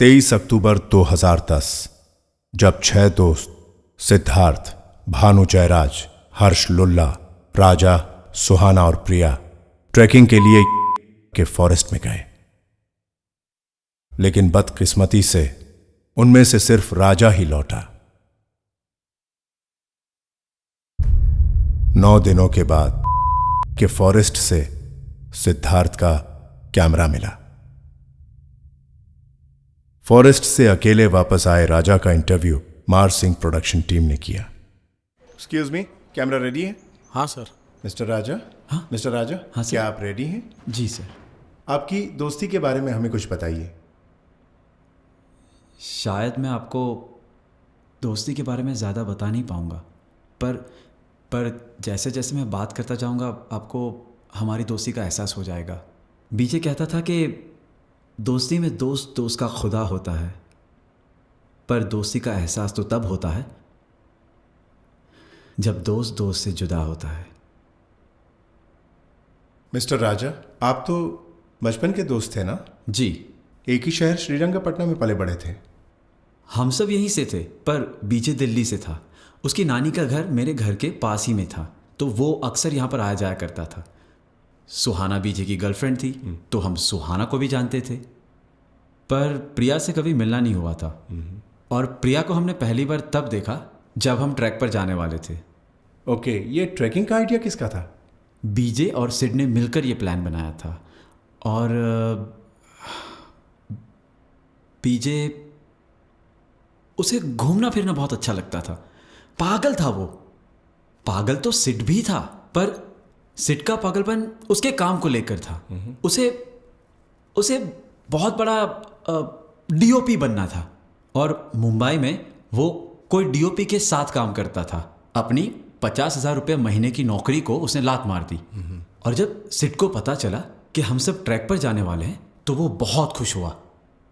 23 अक्टूबर 2010 जब 6 दोस्त सिद्धार्थ, भानु जयराज, हर्ष लुल्ला, राजा, सुहाना और प्रिया ट्रैकिंग के लिए के फॉरेस्ट में गए, लेकिन बदकिस्मती से उनमें से सिर्फ राजा ही लौटा। 9 दिनों के बाद के फॉरेस्ट से सिद्धार्थ का कैमरा मिला। फॉरेस्ट से अकेले वापस आए राजा का इंटरव्यू मार सिंह प्रोडक्शन टीम ने किया। एक्सक्यूज मी, कैमरा रेडी है? हाँ सर। मिस्टर राजा? हाँ मिस्टर राजा, हाँ सर। क्या आप रेडी हैं? जी सर। आपकी दोस्ती के बारे में हमें कुछ बताइए। शायद मैं आपको दोस्ती के बारे में ज़्यादा बता नहीं पाऊँगा, पर जैसे जैसे मैं बात करता जाऊँगा आपको हमारी दोस्ती का एहसास हो जाएगा। बीजे कहता था कि दोस्ती में दोस्त दोस्त का खुदा होता है, पर दोस्ती का एहसास तो तब होता है जब दोस्त दोस्त से जुदा होता है। मिस्टर राजा, आप तो बचपन के दोस्त थे ना? जी। एक ही शहर श्रीरंगपट्टनम में पले बड़े थे। हम सब यहीं से थे, पर बीजे दिल्ली से था। उसकी नानी का घर मेरे घर के पास ही में था, तो वो अक्सर यहाँ पर आया जाया करता था। सुहाना बीजे की गर्लफ्रेंड थी, तो हम सुहाना को भी जानते थे, पर प्रिया से कभी मिलना नहीं हुआ था। और प्रिया को हमने पहली बार तब देखा जब हम ट्रैक पर जाने वाले थे। ओके, ये ट्रैकिंग का आइडिया किसका था? बीजे और सिड ने मिलकर ये प्लान बनाया था। और बीजे, उसे घूमना फिरना बहुत अच्छा लगता था। पागल था वो। पागल तो सिड भी था, पर सिड का पागलपन उसके काम को लेकर था। उसे बहुत बड़ा डीओपी बनना था, और मुंबई में वो कोई डीओपी के साथ काम करता था। अपनी 50,000 रुपये महीने की नौकरी को उसने लात मार दी। और जब सिड को पता चला कि हम सब ट्रैक पर जाने वाले हैं, तो वो बहुत खुश हुआ,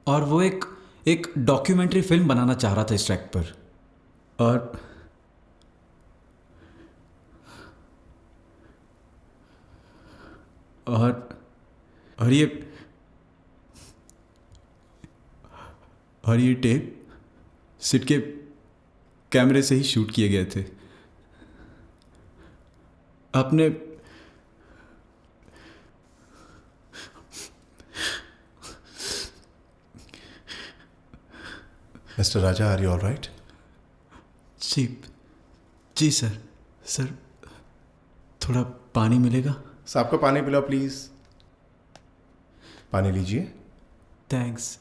और वो एक डॉक्यूमेंट्री फिल्म बनाना चाह रहा था इस ट्रैक पर। और ये टेप सिड के कैमरे से ही शूट किए गए थे। आपने mister Raja, are you all right? जी सर, थोड़ा पानी मिलेगा? साहब को पानी पिलाओ प्लीज। पानी लीजिए। Thanks.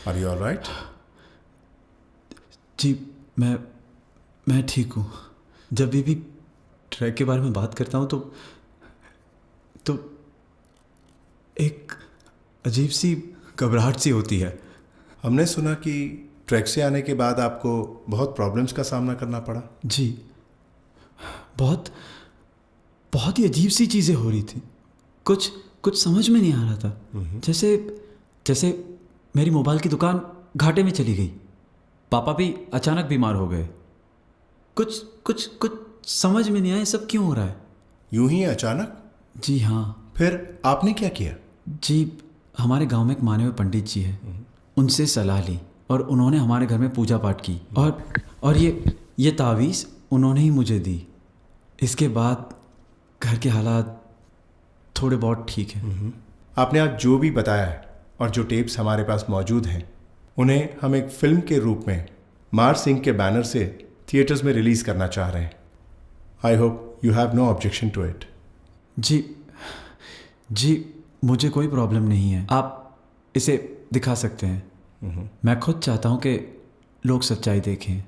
Are you all right? जी, मैं ठीक हूँ। जब भी ट्रैक के बारे में बात करता हूँ तो एक अजीब सी घबराहट सी होती है। हमने सुना कि ट्रैक से आने के बाद आपको बहुत प्रॉब्लम्स का सामना करना पड़ा। जी, बहुत ही अजीब सी चीज़ें हो रही थी। कुछ समझ में नहीं आ रहा था। जैसे मेरी मोबाइल की दुकान घाटे में चली गई। पापा भी अचानक बीमार हो गए। कुछ समझ में नहीं आया, सब क्यों हो रहा है। यूं ही अचानक? जी हाँ। फिर आपने क्या किया? जी, हमारे गांव में एक माने हुए पंडित जी हैं, उनसे सलाह ली, और उन्होंने हमारे घर में पूजा पाठ की, और ये तावीज़ उन्होंने ही मुझे दी। इसके बाद घर के हालात थोड़े बहुत ठीक हैं। आपने आज जो भी बताया है और जो टेप्स हमारे पास मौजूद हैं, उन्हें हम एक फिल्म के रूप में मार सिंह के बैनर से थिएटर्स में रिलीज करना चाह रहे हैं। I hope you have no objection to it. जी, मुझे कोई प्रॉब्लम नहीं है। आप इसे दिखा सकते हैं। मैं खुद चाहता हूं कि लोग सच्चाई देखें।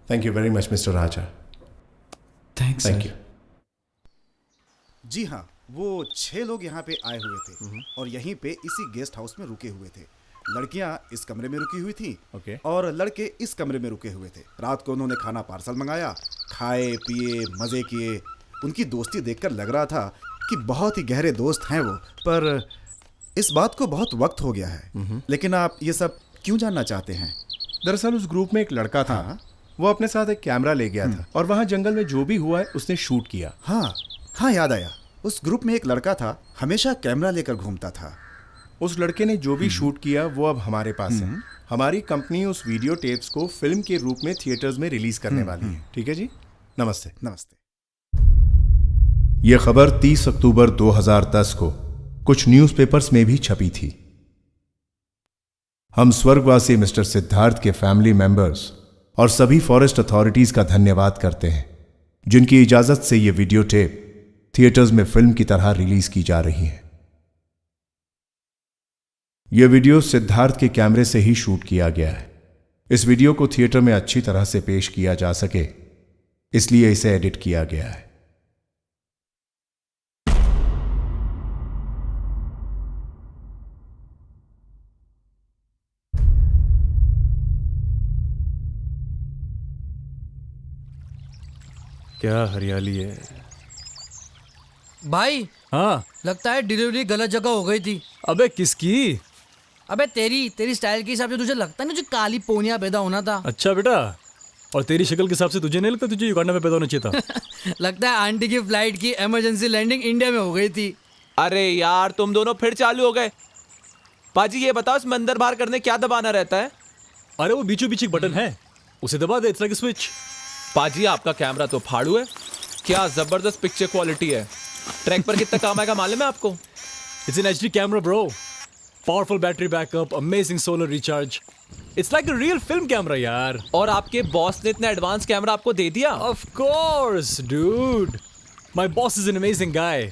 Thank you very much Mister Raja. Thanks. Thank you. जी हाँ, वो 6 लोग यहाँ पे आए हुए थे, और यहीं पे इसी गेस्ट हाउस में रुके हुए थे। लड़कियाँ इस कमरे में रुकी हुई थी, और लड़के इस कमरे में रुके हुए थे। रात को उन्होंने खाना पार्सल मंगाया, खाए पिए मज़े किए। उनकी दोस्ती देखकर लग रहा था कि बहुत ही गहरे दोस्त हैं वो, पर इस बात को बहुत वक्त हो गया है। लेकिन आप ये सब क्यों जानना चाहते हैं? दरअसल उस ग्रुप में एक लड़का था। वो अपने साथ एक कैमरा ले गया था, और वहाँ जंगल में जो भी हुआ है उसने शूट किया। हाँ, याद आया। उस ग्रुप में एक लड़का था, हमेशा कैमरा लेकर घूमता था। उस लड़के ने जो भी शूट किया वो अब हमारे पास है। हमारी कंपनी उस वीडियो टेप्स को फिल्म के रूप में थिएटर्स में रिलीज करने वाली है। ठीक है जी, नमस्ते। नमस्ते। यह खबर 30 अक्टूबर 2010 को कुछ न्यूज़पेपर्स में भी छपी थी। हम स्वर्गवासी मिस्टर सिद्धार्थ के फैमिली मेंबर्स और सभी फॉरेस्ट अथॉरिटीज का धन्यवाद करते हैं, जिनकी इजाजत से यह वीडियो टेप थिएटर्स में फिल्म की तरह रिलीज की जा रही है। यह वीडियो सिद्धार्थ के कैमरे से ही शूट किया गया है। इस वीडियो को थिएटर में अच्छी तरह से पेश किया जा सके, इसलिए इसे एडिट किया गया है। क्या हरियाली है भाई। हाँ। लगता है डिलीवरी गलत जगह हो गई थी। अबे किसकी? अबे तेरी स्टाइल के हिसाब से तुझे लगता नहीं, तुझे काली पोनिया पैदा होना था। अच्छा बेटा, और तेरी शक्ल के हिसाब से तुझे नहीं लगता तुझे युगांडा में पैदा होना चाहिए था? लगता है आंटी की फ्लाइट की इमरजेंसी लैंडिंग इंडिया में हो गई थी। अरे यार तुम दोनों फिर चालू हो गए। पाजी ये बताओ इसमें अंदर बाहर करने क्या दबाना रहता है? अरे वो बीचों बीच एक बटन है, उसे दबा दे, इट्स लाइक अ स्विच। पाजी आपका कैमरा तो फाड़ू है, क्या जबरदस्त पिक्चर क्वालिटी है। ट्रैक पर कितना काम आएगा मालूम है आपको? It's an HD camera bro, powerful battery backup, amazing solar recharge, it's like a real film camera यार। और आपके बॉस ने इतना एडवांस कैमरा आपको दे दिया? Of course dude, my boss is an amazing guy.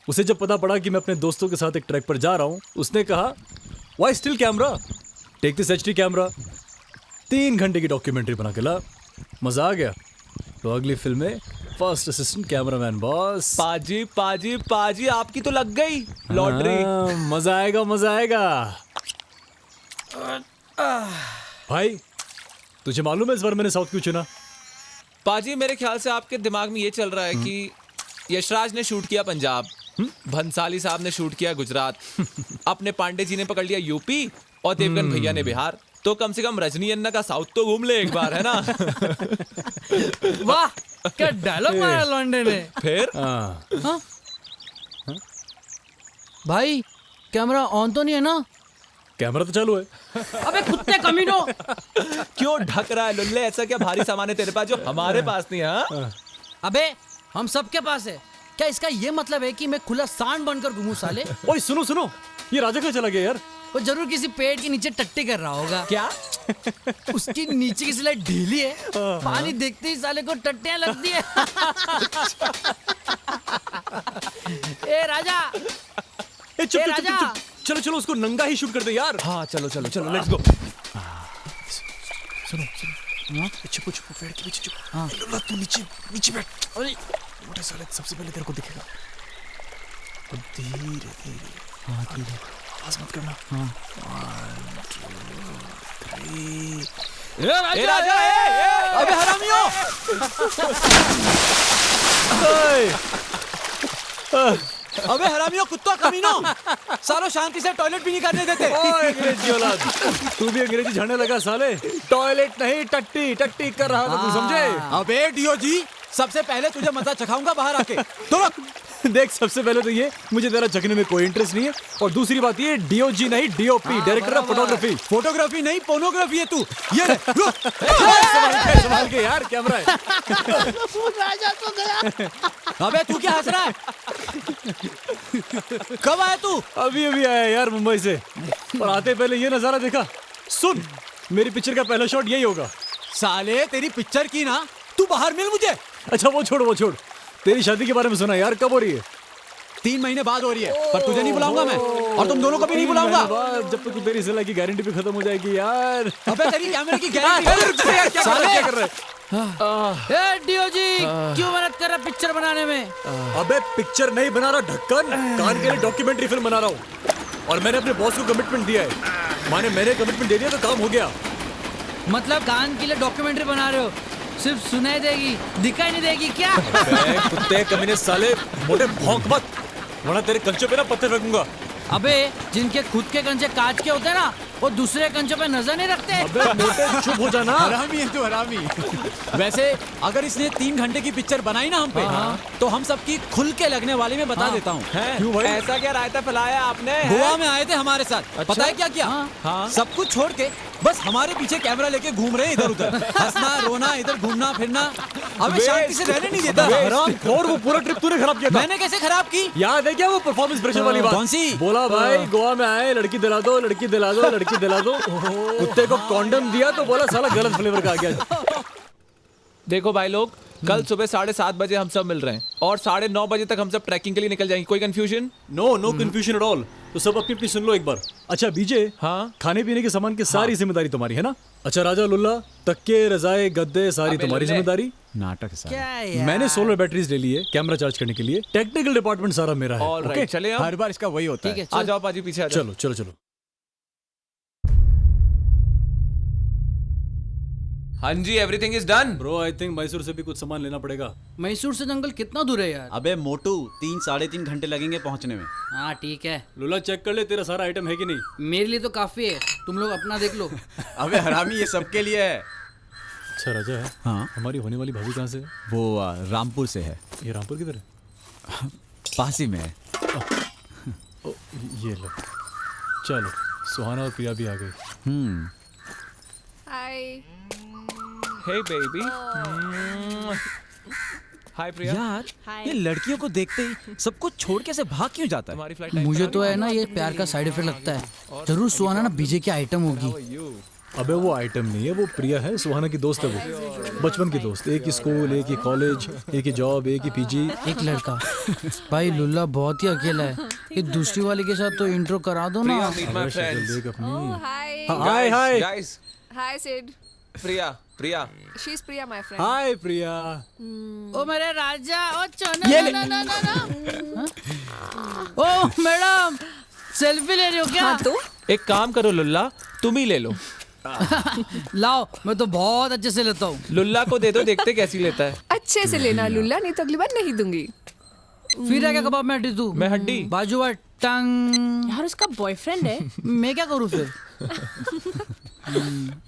उसे जब पता पड़ा कि मैं अपने दोस्तों के साथ एक ट्रैक पर जा रहा हूँ, उसने कहा why still camera, take this HD camera. 3 घंटे की डॉक्यूमेंट्री बना के ला, मजा आ गया। तो अगली फिल्म में फर्स्ट असिस्टेंट कैमरामैन बॉस। पाजी पाजी पाजी आपकी तो लग गई लॉटरी। मजा आएगा मजा आएगा। भाई तुझे मालूम है इस बार मैंने साउथ क्यों चुना? पाजी मेरे ख्याल से आपके दिमाग में ये चल रहा है कि यशराज ने शूट किया पंजाब, भंसाली साहब ने शूट किया गुजरात, अपने पांडे जी ने पकड़ लिया यूपी और देवगन भैया ने बिहार। तो कम से कम रजनी अन्ना का साउथ तो घूम ले एक बार, है ना? वाह क्या डायलॉग मारा लॉन्डे ने। फिर हाँ? भाई कैमरा ऑन तो नहीं है ना? कैमरा तो चालू है। अबे कुत्ते कमीनो। क्यों ढक रहा है लुल्ले? ऐसा क्या भारी सामान है तेरे पास जो हमारे पास नहीं है? हाँ? अबे हम सबके पास है। क्या इसका ये मतलब है कि मैं खुला सांड बनकर घूमूं साले? ओए सुनो सुनो, ये राजा कहाँ चला गया यार? वो जरूर किसी पेड़ के नीचे टट्टी कर रहा होगा। क्या? उसकी नीचे की स्लाइड ढीली है, पानी देखते ही साले को टट्टियां लगती है। ए राजा, ए चुप ए चुप राजा। चुप, चलो चलो उसको नंगा ही शूट कर दे यार। हाँ चलो चलो चलो लेट्स गो। सुनो सुनो, छुपो छुपो पेड़ के पीछे छुपो। हाँ तू नीचे नीचे बैठ। अरे मोटे साले सबसे पहले तेरे को दिखेगा। तो धीरे धीरे, हाँ धीरे, आवाज मत करना। हाँ 1 2 3। ए राजा ए अबे हरामियों। अबे हरामियों, कुत्ता कमीनों, सालों शांति से टॉयलेट भी नहीं करने देते। ओए अंग्रेजी औलाद, तू भी अंग्रेजी झाड़ने लगा साले। टॉयलेट नहीं टट्टी टट्टी कर रहा था, तू समझे? अबे डीओ जी, सबसे पहले तुझे मजा चखाऊंगा बाहर आके। तो देख सबसे पहले तो ये मुझे तेरा चखने में कोई इंटरेस्ट नहीं है, और दूसरी बात ये डीओजी नहीं DOP, director of photography. Photography नहीं पोर्नोग्राफी है तू। ये ले, रुक। संभाल के यार, कैमरा है। राजा तो गया। अबे तू क्या हंस रहा है? कब आया तू? अभी अभी आया यार मुंबई से, और आते पहले ये नजारा देखा। सुन, मेरी पिक्चर का पहला शॉट यही होगा। साले तेरी पिक्चर की ना, तू बाहर मिल मुझे। अच्छा वो छोड़, तेरी शादी के बारे में सुना यार, कब हो रही है? 3 महीने बाद हो रही है, पर तुझे नहीं बुलाऊंगा मैं, और तुम दोनों को भी नहीं बुलाऊंगा। जब तक तेरी सिलाई की गारंटी भी खत्म हो जाएगी यार। अबे तेरी कैमरे की गारंटी। क्या कर रहा है? ए डीओ जी, क्यों मदद कर रहा पिक्चर बनाने में? अबे पिक्चर नहीं बना रहा ढक्कन, कान के लिए डॉक्यूमेंट्री फिल्म बना रहा हूँ, और मैंने अपने बॉस को कमिटमेंट दिया है। मैंने कमिटमेंट दे दिया तो काम हो गया। मतलब कान के लिए डॉक्यूमेंट्री बना रहे हो? सिर्फ सुनाई देगी, दिखाई नहीं देगी क्या? कुत्ते कमीने साले, मोटे भौंक मत, वरना तेरे कंचों पे ना पत्थर फेंकूंगा। अबे जिनके खुद के कंचे कांच के होते हैं ना, वो दूसरे कंचों पे नजर नहीं रखते। अबे मोटे चुप हो जाना। हरामी है तू, हरामी। वैसे अगर इसने 3 घंटे की पिक्चर बनाई ना हम पे, तो हम सबकी खुल के लगने वाली मैं बता देता हूँ। क्यों भाई? ऐसा क्या रायता फैलाया आपने? गोवा में आए थे हमारे साथ, पता है क्या किया? हाँ। सब कुछ छोड़ के बस हमारे पीछे कैमरा लेके घूम रहे हैं इधर उधर, हंसना रोना, इधर घूमना फिरना, हमें शांति से रहने नहीं देता। और वो पूरा ट्रिप तूने खराब किया था। मैंने कैसे खराब की? याद है क्या वो परफॉर्मेंस प्रेशर वाली बात? कौन सी? बोला भाई गोवा में आए, लड़की दिला दो, लड़की दिला दो, लड़की दिला दो। कुत्ते को कॉन्डम दिया तो बोला साला गलत फ्लेवर का आ गया। देखो भाई लोग, कल सुबह 7:30 बजे हम सब मिल रहे हैं और 9:30 बजे तक हम सब ट्रैकिंग के लिए निकल जाएंगे। कोई confusion? No confusion at all. तो सब अपनी अपनी सुन लो एक बार। अच्छा बीजे, हाँ? खाने पीने के सामान की सारी जिम्मेदारी तुम्हारी है ना? अच्छा राजा लुल्ला, तक्के रजाए गद्दे सारी अबे तुम्हारी लुल्ले। जिम्मेदारी। नाटक है क्या यार? मैंने सोलर बैटरीज ले ली है कैमरा चार्ज करने के लिए। टेक्निकल डिपार्टमेंट सारा मेरा है। All okay? राइट, चले हम। हर बार इसका वही होता ठीक है। है आ चल। जाओ पाजी, पीछे आ जाओ। चलो चलो चलो। हाँ जी, everything is done. Bro I think Mysore से भी कुछ सामान लेना पड़ेगा। मैसूर से जंगल कितना दूर है यार? अबे मोटू, 3-3.5 घंटे लगेंगे पहुंचने में। हाँ ठीक है, लुल्ला चेक कर ले तेरा सारा आइटम है कि नहीं। मेरे लिए तो काफी है, तुम लोग अपना देख लो। अबे हरामी, ये सबके लिए है। अच्छा राजा है। हाँ। हमारी होने वाली भाभी कहाँ से है? वो रामपुर से है, ये रामपुर किधर है? पास ही में है। ओ, ये लो। चलो सुहाना और प्रिया भी आ गई। हाय। हे बेबी। हाय प्रिया। यार ये लड़कियों को देखते ही सब कुछ छोड़ के से भाग क्यों जाता है? तुम्हारी फ्लाइट मुझे तो है ना ये प्यार का साइड इफेक्ट लगता है। जरूर सुहाना ना बीजे की आइटम होगी। अबे वो आइटम नहीं है, वो प्रिया है, सुहाना की दोस्त है वो, बचपन की दोस्त। एक ही स्कूल, एक ही कॉलेज, एक ही जॉब, एक ही पीजी। एक लड़का। भाई लुल्ला बहुत ही अकेला है, ये दूसरी वाले के साथ तो इंट्रो करा दो ना। Meet my friends. देख अपनी। Hi. Hi hi guys, hi Sid. Priya. She is Priya my friend. Hi Priya. ओ मेरे राजा, ओ चोना ना ना ना ना। ओ मैडम, सेल्फी ले रही हो क्या? हाँ तो एक काम करो लुल्ला, तुम ही ले लो। लाओ, मैं तो बहुत अच्छे से लेता हूँ। लुल्ला को दे दो, देखते कैसी लेता है। अच्छे से लेना लुल्ला, नहीं तो अगली बार नहीं दूंगी। फिर है क्या कबाब में हड्डी तू? मैं हड्डी? बाजू वाट टंग। यार उसका बॉयफ्रेंड है। मैं क्या करूँ फिर?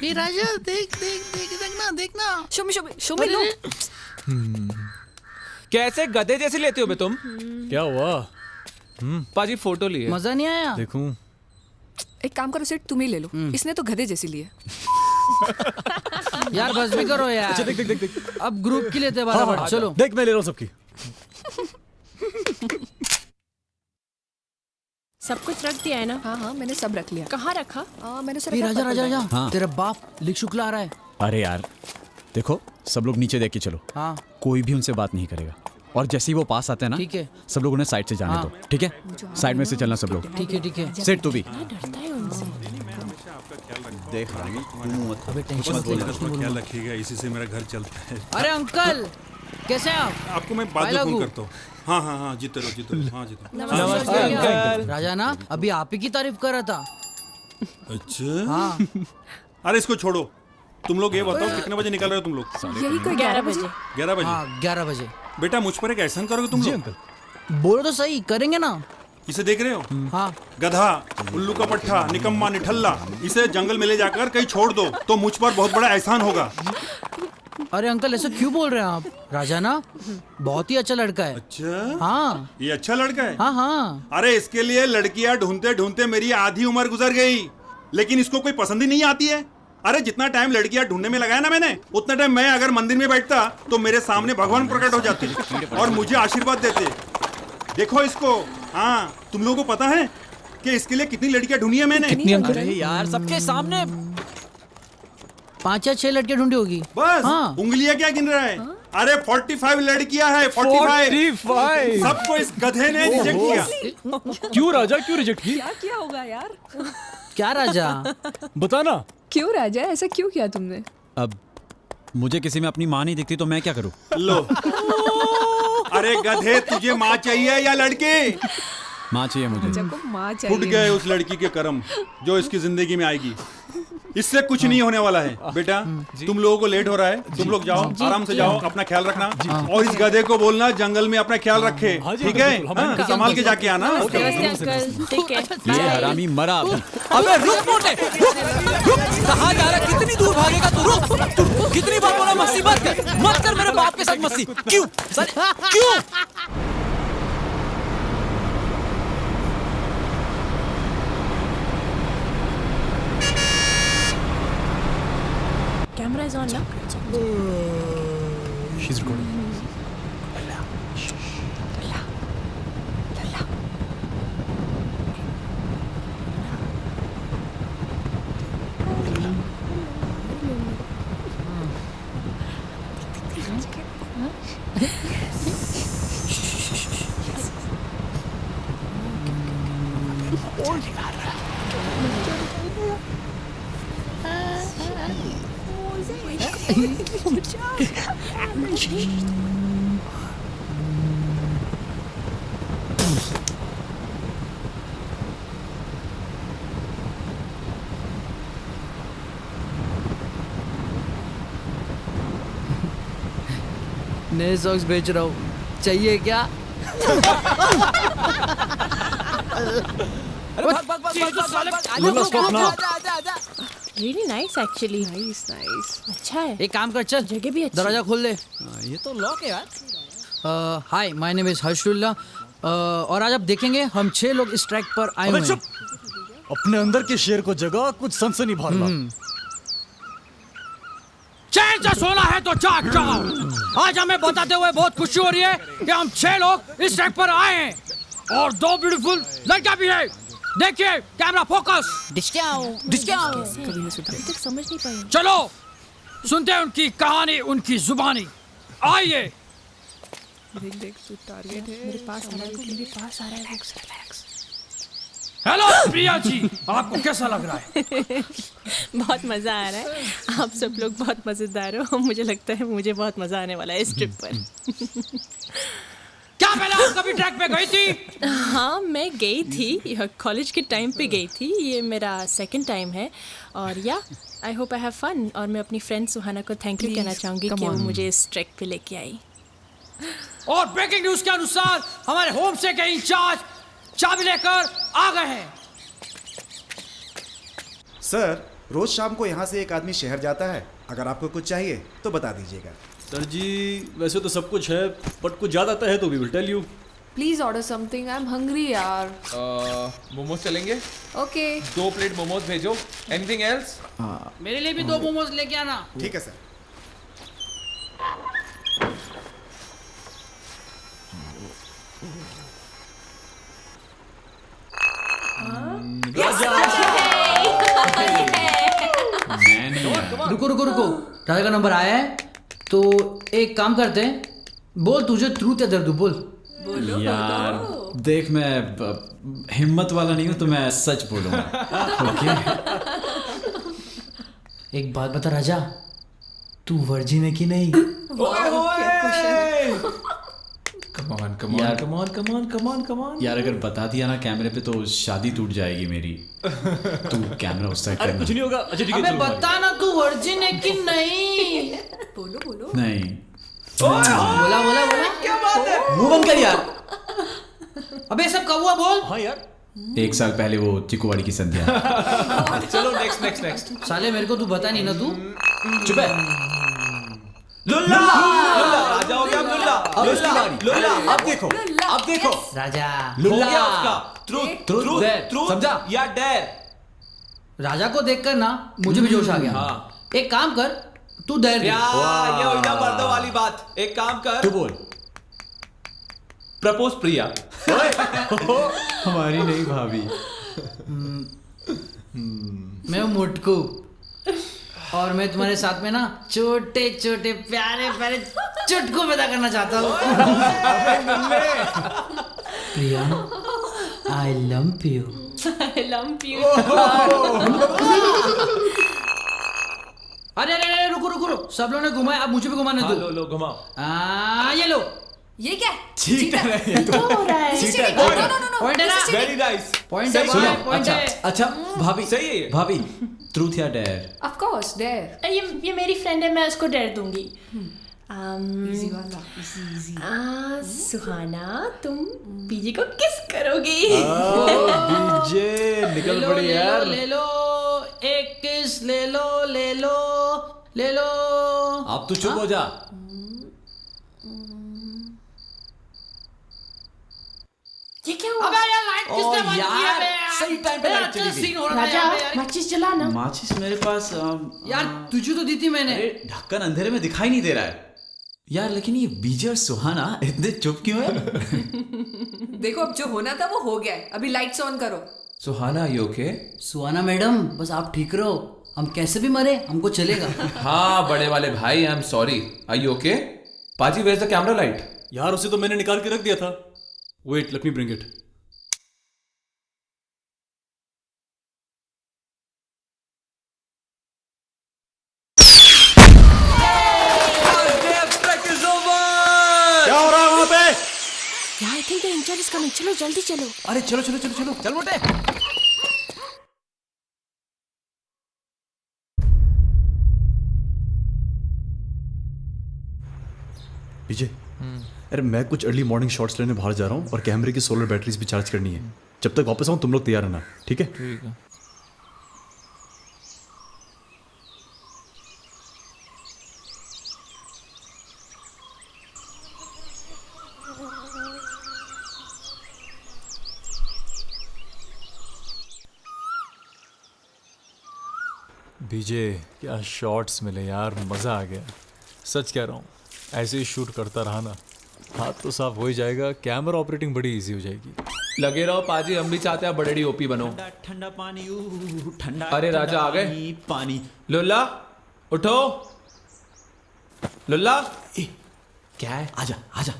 ये राजा देख देख देख देखना देखना। शो मी लो। कैसे गधे जैसे लेते हो बे तुम? क्या हुआ? पाजी फोटो लिए। मजा नहीं आया? देखूं। एक काम करो सिड, तुम ही ले लो। इसने तो गधे जैसी ली है। यार बस भी करो यार। अच्छा देख देख देख देख। अब ग्रुप की लेते हैं बराबर। चलो देख मैं ले रहा हूँ सबकी। सब कुछ रख दिया है ना? हाँ हाँ मैंने सब रख लिया। कहाँ रखा? मैंने उसे ये रखा राजा पर्पल राजा बैग। राजा, तेरा बाप लिख शुक्ला आ रहा है। अरे यार देखो, सब लोग नीचे देख के चलो। हाँ कोई भी उनसे बात नहीं करेगा, और जैसे ही वो पास आते हैं ना, ठीक है। सब लोग उन्हें साइड से जाने हाँ। दो, ठीक है? साइड में से चलना सब लोग। ठीक है ठीक है। सेठ तू भी डरता है उनसे। देख हरामी, तू मत। अबे टेंशन मत ले, कुछ नहीं बोलूंगा। ख्याल रखिएगा, इसी से मेरा घर चलता है। अरे अंकल कैसे हैं आप? आपको मैं बाद में फोन करता हूँ। हाँ हाँ हाँ, जीते रहो जीते रहो। हाँ जीते रहो। नमस्ते अंकल। राजा ना अभी आप ही की तारीफ कर रहा था। अच्छा, हाँ अरे इसको छोड़ो। तुम लोग ये बताओ कितने बजे निकल रहे हो तुम लोग? यही कोई 11 बजे। 11 बजे। हाँ 11 बजे। बेटा मुझ पर एक एहसान करोगे तुम लोग? अंकल बोलो तो सही, करेंगे ना। इसे देख रहे हो? हाँ गधा, उल्लू का पट्टा, निकम्मा, निठल्ला, इसे जंगल में ले जाकर कहीं छोड़ दो तो मुझ पर बहुत बड़ा एहसान होगा। अरे अंकल ऐसा क्यों बोल रहे हैं आप? राजा ना बहुत ही अच्छा लड़का है। अच्छा, हाँ ये अच्छा लड़का है। हाँ हाँ। अरे इसके लिए लड़कियां ढूंढते ढूंढते मेरी आधी उम्र गुजर गई, लेकिन इसको कोई पसंद ही नहीं आती है। अरे जितना टाइम लड़कियां ढूंढने में लगाया ना मैंने, उतना टाइम मैं अगर मंदिर में बैठता तो मेरे सामने भगवान प्रकट हो जाते और मुझे आशीर्वाद देते। देखो इसको। हाँ, तुम लोगों को पता है कि इसके लिए कितनी लड़कियां ढूंढी है मैंने? अरे यार सबके सामने 5 या 6 लड़के ढूंढी होगी। बस हाँ। उंगलियां क्या गिन रहा है? अरे 45 लड़कियां हैं, 45। सबको इस गधे ने रिजेक्ट किया। क्यों राजा, क्यों रिजेक्ट की? क्या किया होगा यार? क्या राजा? बताना। क्यों राजा, ऐसा क्यों किया तुमने? अब मुझे किसी में अपनी माँ नहीं दिखती तो मैं क्या करूँ? लो। अरे गधे, तुझे माँ चाहिए या लड़की? माँ चाहिए मुझे। जब को माँ फूट चाहिए। गए उस लड़की के कर्म जो इसकी जिंदगी में आएगी। इससे कुछ नहीं होने वाला है। बेटा तुम लोगों को लेट हो रहा है, तुम लोग जाओ, आराम से जाओ, अपना ख्याल रखना। और इस गधे को बोलना जंगल में अपना ख्याल रखे, हाँ जी, ठीक है? बिल्कुल, हम हाँ, संभाल के जाके आना। नमस्ते अंकल, ठीक है। ये हरामी मरा अभी। अबे रुक मोटे, रुक रुक, कहाँ जा रहा है? कितनी दूर भागेगा तू? रुक तू, कितनी बार बोला मस्ती मत कर मेरे बाप के साथ मस्ती। क्यों सर, क्यों? कैमरा इज ऑन ना? She's recording. नए सॉक्स बेच रहा हूँ, चाहिए क्या? Lulla stop now. Really nice actually. Nice. अच्छा है। एक काम कर, चल जगह भी अच्छी दरवाजा खोल दे। ये तो लॉक है यार। हाय, माय नेम इज हर्षुल्ला। और आज आप देखेंगे हम 6 लोग इस ट्रैक पर आए हुए हैं। अपने अंदर के शेर को जगा, कुछ सनसनी भरना। चैन से सोना है तो जाग जाओ। आज हमें बताते हुए बहुत खुशी हो रही है कि हम 6 लोग इस ट्रैक पर आए हैं और 2 ब्यूटीफुल लड़कियां भी है। देखिए, कैमरा फोकस। अभी तक समझ नहीं पाई। चलो सुनते हैं उनकी कहानी, उनकी जुबानी। आइए। मेरे पास आ रहा है। रिलैक्स। हेलो प्रिया जी, आपको कैसा लग रहा है? बहुत मजा आ रहा है। आप सब लोग बहुत मजेदार हो। मुझे लगता है मुझे बहुत मजा आने वाला है इस ट्रिप पर। क्या पहले आप कभी ट्रैक पे गई थी? हाँ, मैं गई थी, कॉलेज के टाइम पे गई थी। ये मेरा सेकंड टाइम है और या I hope I have fun. और मैं अपनी फ्रेंड सुहाना को थैंक यू कहना चाहूँगी कि वो मुझे इस ट्रैक पे लेके आई। और ब्रेकिंग न्यूज के अनुसार हमारे होम से के इंचार्ज चाबी लेकर आ गए हैं। सर, रोज शाम को यहाँ से एक आदमी शहर जाता है। अगर आपको कुछ चाहिए तो बता दीजिएगा। सर जी, वैसे तो सब कुछ है, बट कुछ ज्यादा आता है तो we will tell you. Please order something, I am hungry यार। मोमोज चलेंगे? ओके। 2 प्लेट मोमोज भेजो। Anything else? मेरे लिए भी 2 मोमोज लेके आना। ठीक है सर। रुको, राजा का नंबर आया है तो एक काम करते हैं। बोल, तुझे ट्रूथ या दर्द बोल। यार देख, मैं हिम्मत वाला नहीं हूँ तो मैं सच बोलूँगा। ओके? एक बात बता राजा, तू वर्जिन है कि नहीं? कम ऑन यार, अगर बता दिया ना कैमरे पे तो शादी टूट जाएगी मेरी। तू कैमरा उस साइड अरे करना। कुछ नहीं होगा। अच्छा ठीक है, अबे चलो बता ना, तू वर्जिन है कि नहीं? बोलो। नहीं। बोला। क्या बात है? मुंह बंद कर यार। अबे सब कौवा बोल। हाँ यार, 1 साल पहले वो चिकुवाड़ी की संध्या। चलो नेक्स्ट। साले मेरे को तू बता नहीं ना तू। चुप है। लुल्ला राजा हो गया। लुल्ला अब देखो। राजा। हो गया उसका। ट्रूथ समझा? या डेयर? राजा को देखकर ना मुझे भी जोश आ गया। हाँ। एक काम कर, तू दे। ये हुई ना मर्दों वाली बात। एक काम कर, तू बोल। प्रपोज प्रिया। हमारी नहीं भाभी। मैं हूँ मुटकू और मैं तुम्हारे साथ में ना छोटे छोटे प्यारे प्यारे चुटकू पैदा करना चाहता हूँ। प्रिया, आई लव यू। अरे रुको, सब लोगों ने घुमाया, अब मुझे भी घुमाने दो। लो घुमाओ। ये लो। ये क्या? चीटर है ये तो। पॉइंट है ना? Very nice. पॉइंट सही सुनो। है, पॉइंट है। अच्छा भाभी, सही है ये। भाभी, ट्रूथ या डेयर? Of course, there. ये मेरी फ्रेंड है, मैं उसको डेयर दूंगी। इजी वाला इजी सुहाना तुम बीजी को किस करोगी? बीजे निकल पड़ी यार। ले लो एक किस ले लो ले लो ले लो। अब तू चुप हो जा। ये क्या हुआ? अबे यार लाइट किसने बंद की है बे? सही टाइम पे लाइट चली गई। सीन हो रहा है राजा यहाँ पे यार। माचिस जला ना। माचिस मेरे पास यार तुझे तो दी थी मैंने। अरे ढक्कन अंधेरे में दिखाई नहीं दे रहा है यार। लेकिन ये बीजे और सुहाना इतने चुप क्यों है? देखो अब जो होना था वो हो गया है, अभी लाइट्स ऑन करो। सुहाना यू ओके? सुहाना मैडम बस आप ठीक रहो, हम कैसे भी मरे हमको चलेगा। हाँ बड़े वाले भाई I am sorry. I you okay? Paaji where the camera light? यार उसे तो मैंने निकाल के रख दिया था। Wait let me bring it. क्या हो रहा है वहां पे? Yeah, I think the injured is coming. चलो जल्दी चलो। अरे चलो चलो चलो चलो चल मोटे। बीजे अरे मैं कुछ अर्ली मॉर्निंग शॉट्स लेने बाहर जा रहा हूँ और कैमरे की सोलर बैटरीज भी चार्ज करनी है। जब तक वापस आऊँ तुम लोग तैयार रहना, ठीक है? ठीक है। बीजे क्या शॉट्स मिले यार, मज़ा आ गया। सच कह रहा हूँ, ऐसे ही शूट करता रहा ना हाथ तो साफ हो ही जाएगा, कैमरा ऑपरेटिंग बड़ी इजी हो जाएगी। लगे रहो पाजी, हम भी चाहते हैं बड़े ओपी बनो। ठंडा पानी ठंडा। अरे राजा आ गए। पानी। लुल्ला उठो। लुल्ला क्या है? आजा आजा।